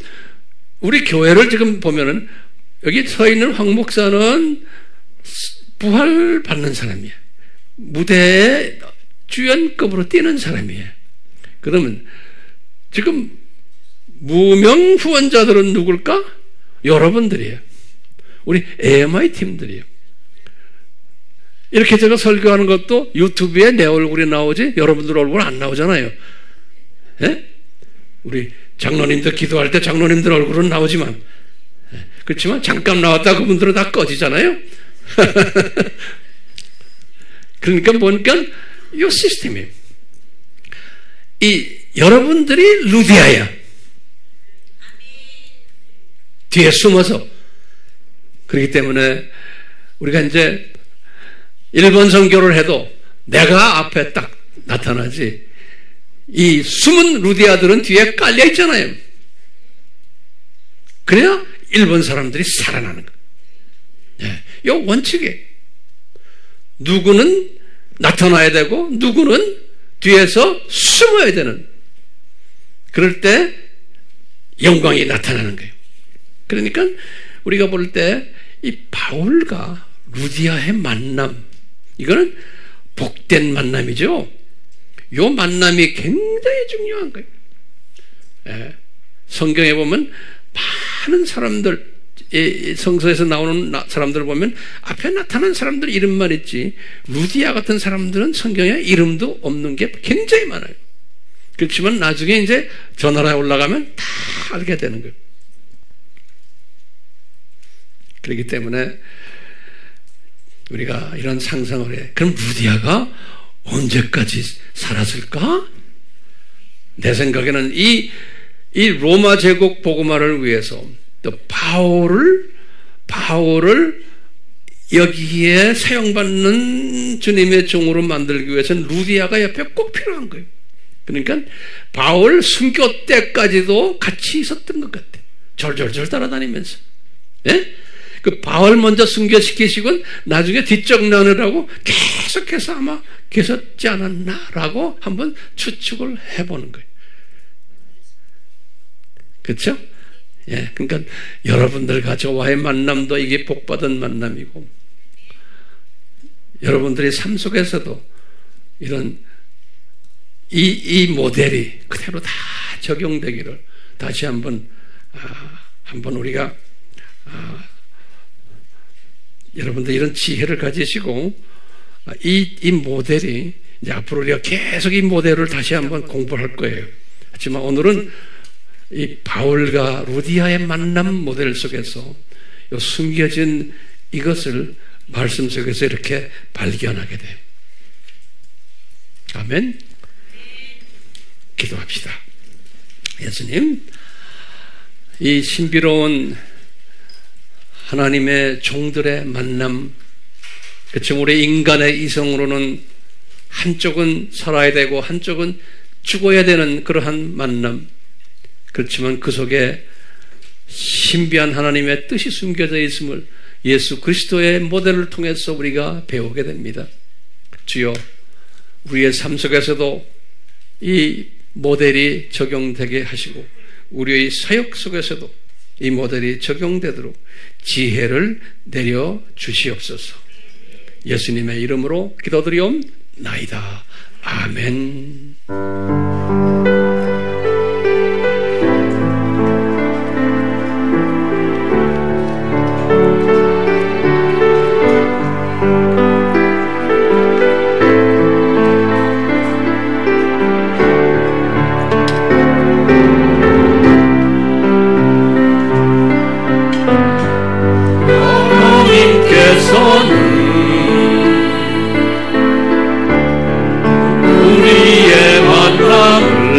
우리 교회를 지금 보면은 여기 서 있는 황 목사는 부활 받는 사람이에요. 무대에 주연급으로 뛰는 사람이에요. 그러면 지금 무명 후원자들은 누굴까? 여러분들이에요. 우리 AMI 팀들이에요. 이렇게 제가 설교하는 것도 유튜브에 내 얼굴이 나오지 여러분들 얼굴 안 나오잖아요. 예? 우리 장로님들 기도할 때 장로님들 얼굴은 나오지만, 그렇지만 잠깐 나왔다 그분들은 다 꺼지잖아요. 그러니까 보니까 이 시스템이에요. 이 여러분들이 루디아야. 뒤에 숨어서. 그렇기 때문에 우리가 이제 1번 선교를 해도 내가 앞에 딱 나타나지, 이 숨은 루디아들은 뒤에 깔려 있잖아요. 그래야 1번 사람들이 살아나는 거예요. 네. 이 원칙이에요. 누구는 나타나야 되고 누구는 뒤에서 숨어야 되는, 그럴 때 영광이 나타나는 거예요. 그러니까 우리가 볼 때 이 바울과 루디아의 만남, 이거는 복된 만남이죠. 이 만남이 굉장히 중요한 거예요. 예. 성경에 보면 많은 사람들, 성서에서 나오는 사람들을 보면 앞에 나타난 사람들 이름만 있지 루디아 같은 사람들은 성경에 이름도 없는 게 굉장히 많아요. 그렇지만 나중에 이제 저 나라에 올라가면 다 알게 되는 거예요. 그렇기 때문에 우리가 이런 상상을 해. 그럼 루디아가 언제까지 살았을까? 내 생각에는 이 로마 제국 복음화를 위해서 또 바울을 여기에 사용받는 주님의 종으로 만들기 위해서는 루디아가 옆에 꼭 필요한 거예요. 그러니까 바울 순교 때까지도 같이 있었던 것 같아요. 절절절 따라다니면서. 예? 그 바울 먼저 순교시키시고 나중에 뒷정난을 계속해서 아마 계셨지 않았나라고 한번 추측을 해보는 거예요. 그렇죠? 예, 그러니까 여러분들과 저와의 만남도 이게 복받은 만남이고, 여러분들의 삶 속에서도 이런 이 모델이 그대로 다 적용되기를 다시 한번 우리가 여러분들 이런 지혜를 가지시고 이 모델이 이제 앞으로 우리가 계속 이 모델을 다시 한번 공부할 거예요. 하지만 오늘은 이 바울과 루디아의 만남 모델 속에서 이 숨겨진 이것을 말씀 속에서 이렇게 발견하게 돼요. 아멘. 기도합시다. 예수님, 이 신비로운 하나님의 종들의 만남, 그렇죠. 우리 인간의 이성으로는 한쪽은 살아야 되고 한쪽은 죽어야 되는 그러한 만남, 그렇지만 그 속에 신비한 하나님의 뜻이 숨겨져 있음을 예수 그리스도의 모델을 통해서 우리가 배우게 됩니다. 주여, 우리의 삶 속에서도 이 모델이 적용되게 하시고 우리의 사역 속에서도 이 모델이 적용되도록 지혜를 내려 주시옵소서. 예수님의 이름으로 기도드리옵나이다. 아멘. 우리의 만남을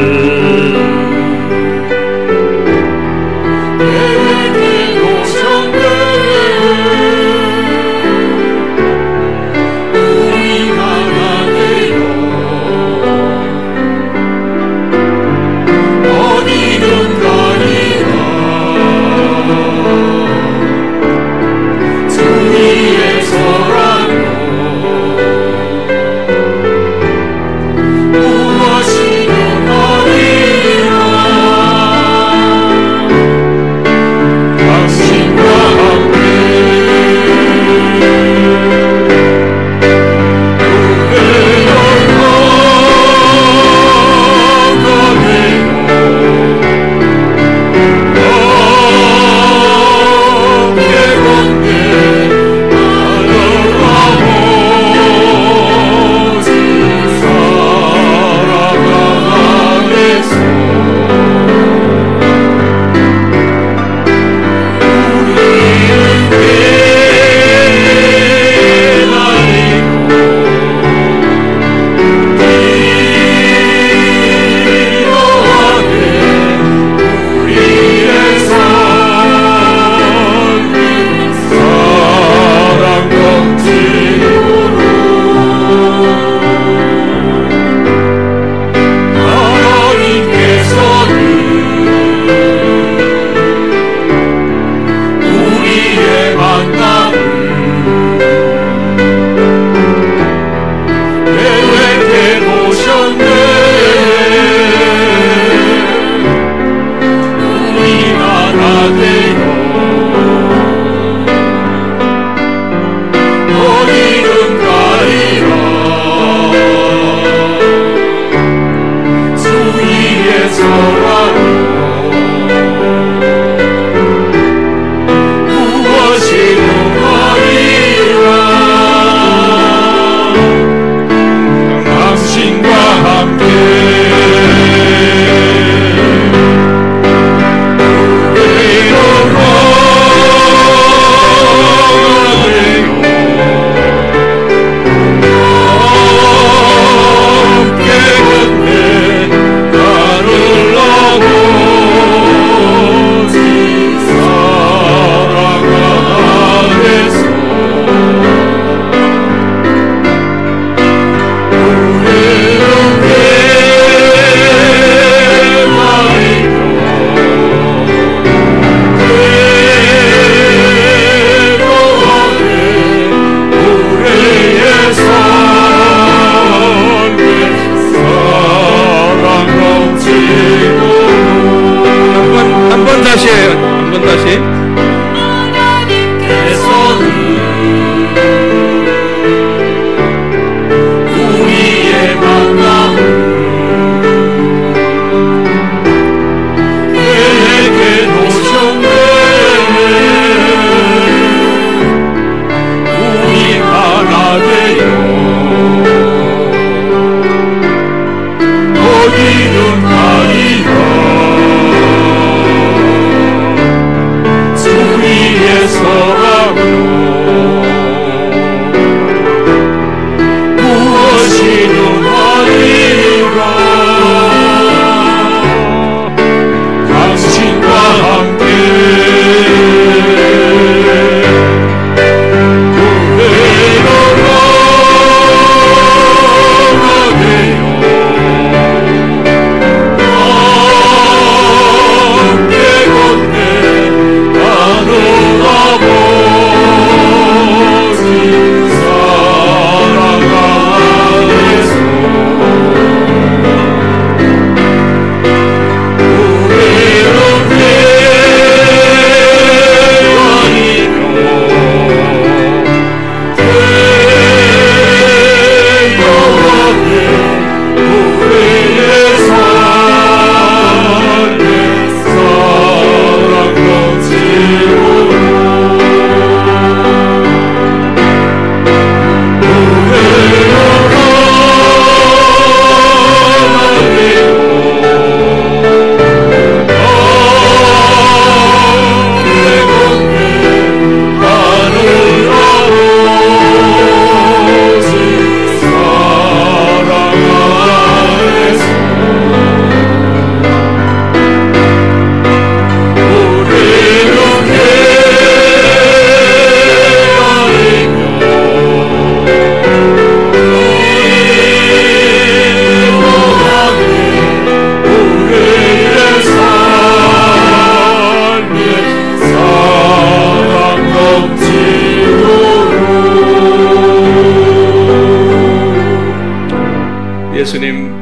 예수님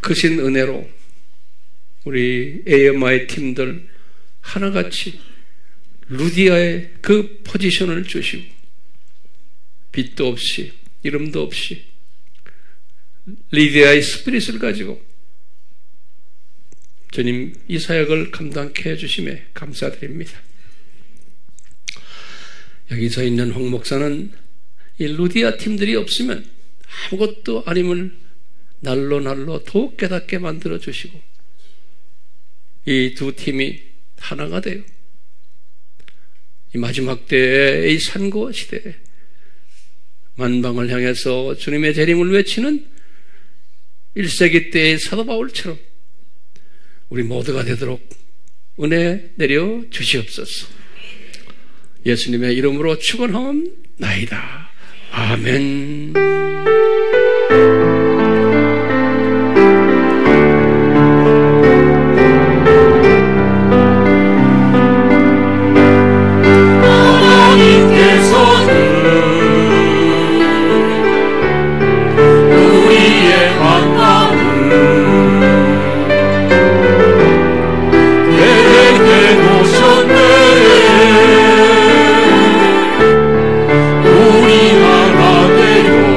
크신 은혜로 우리 AMI 팀들 하나같이 루디아의 그 포지션을 주시고 빛도 없이 이름도 없이 리디아의 스피릿을 가지고 주님 이 사역을 감당케 해주심에 감사드립니다. 여기 서 있는 홍 목사는 이 루디아 팀들이 없으면 아무것도 아님을 날로 더욱 깨닫게 만들어 주시고 이 두 팀이 하나가 되어 이 마지막 때의 이 산고 시대에 만방을 향해서 주님의 재림을 외치는 1세기 때의 사도 바울처럼 우리 모두가 되도록 은혜 내려 주시옵소서. 예수님의 이름으로 축원하옵나이다. 아멘. 우리 나라에요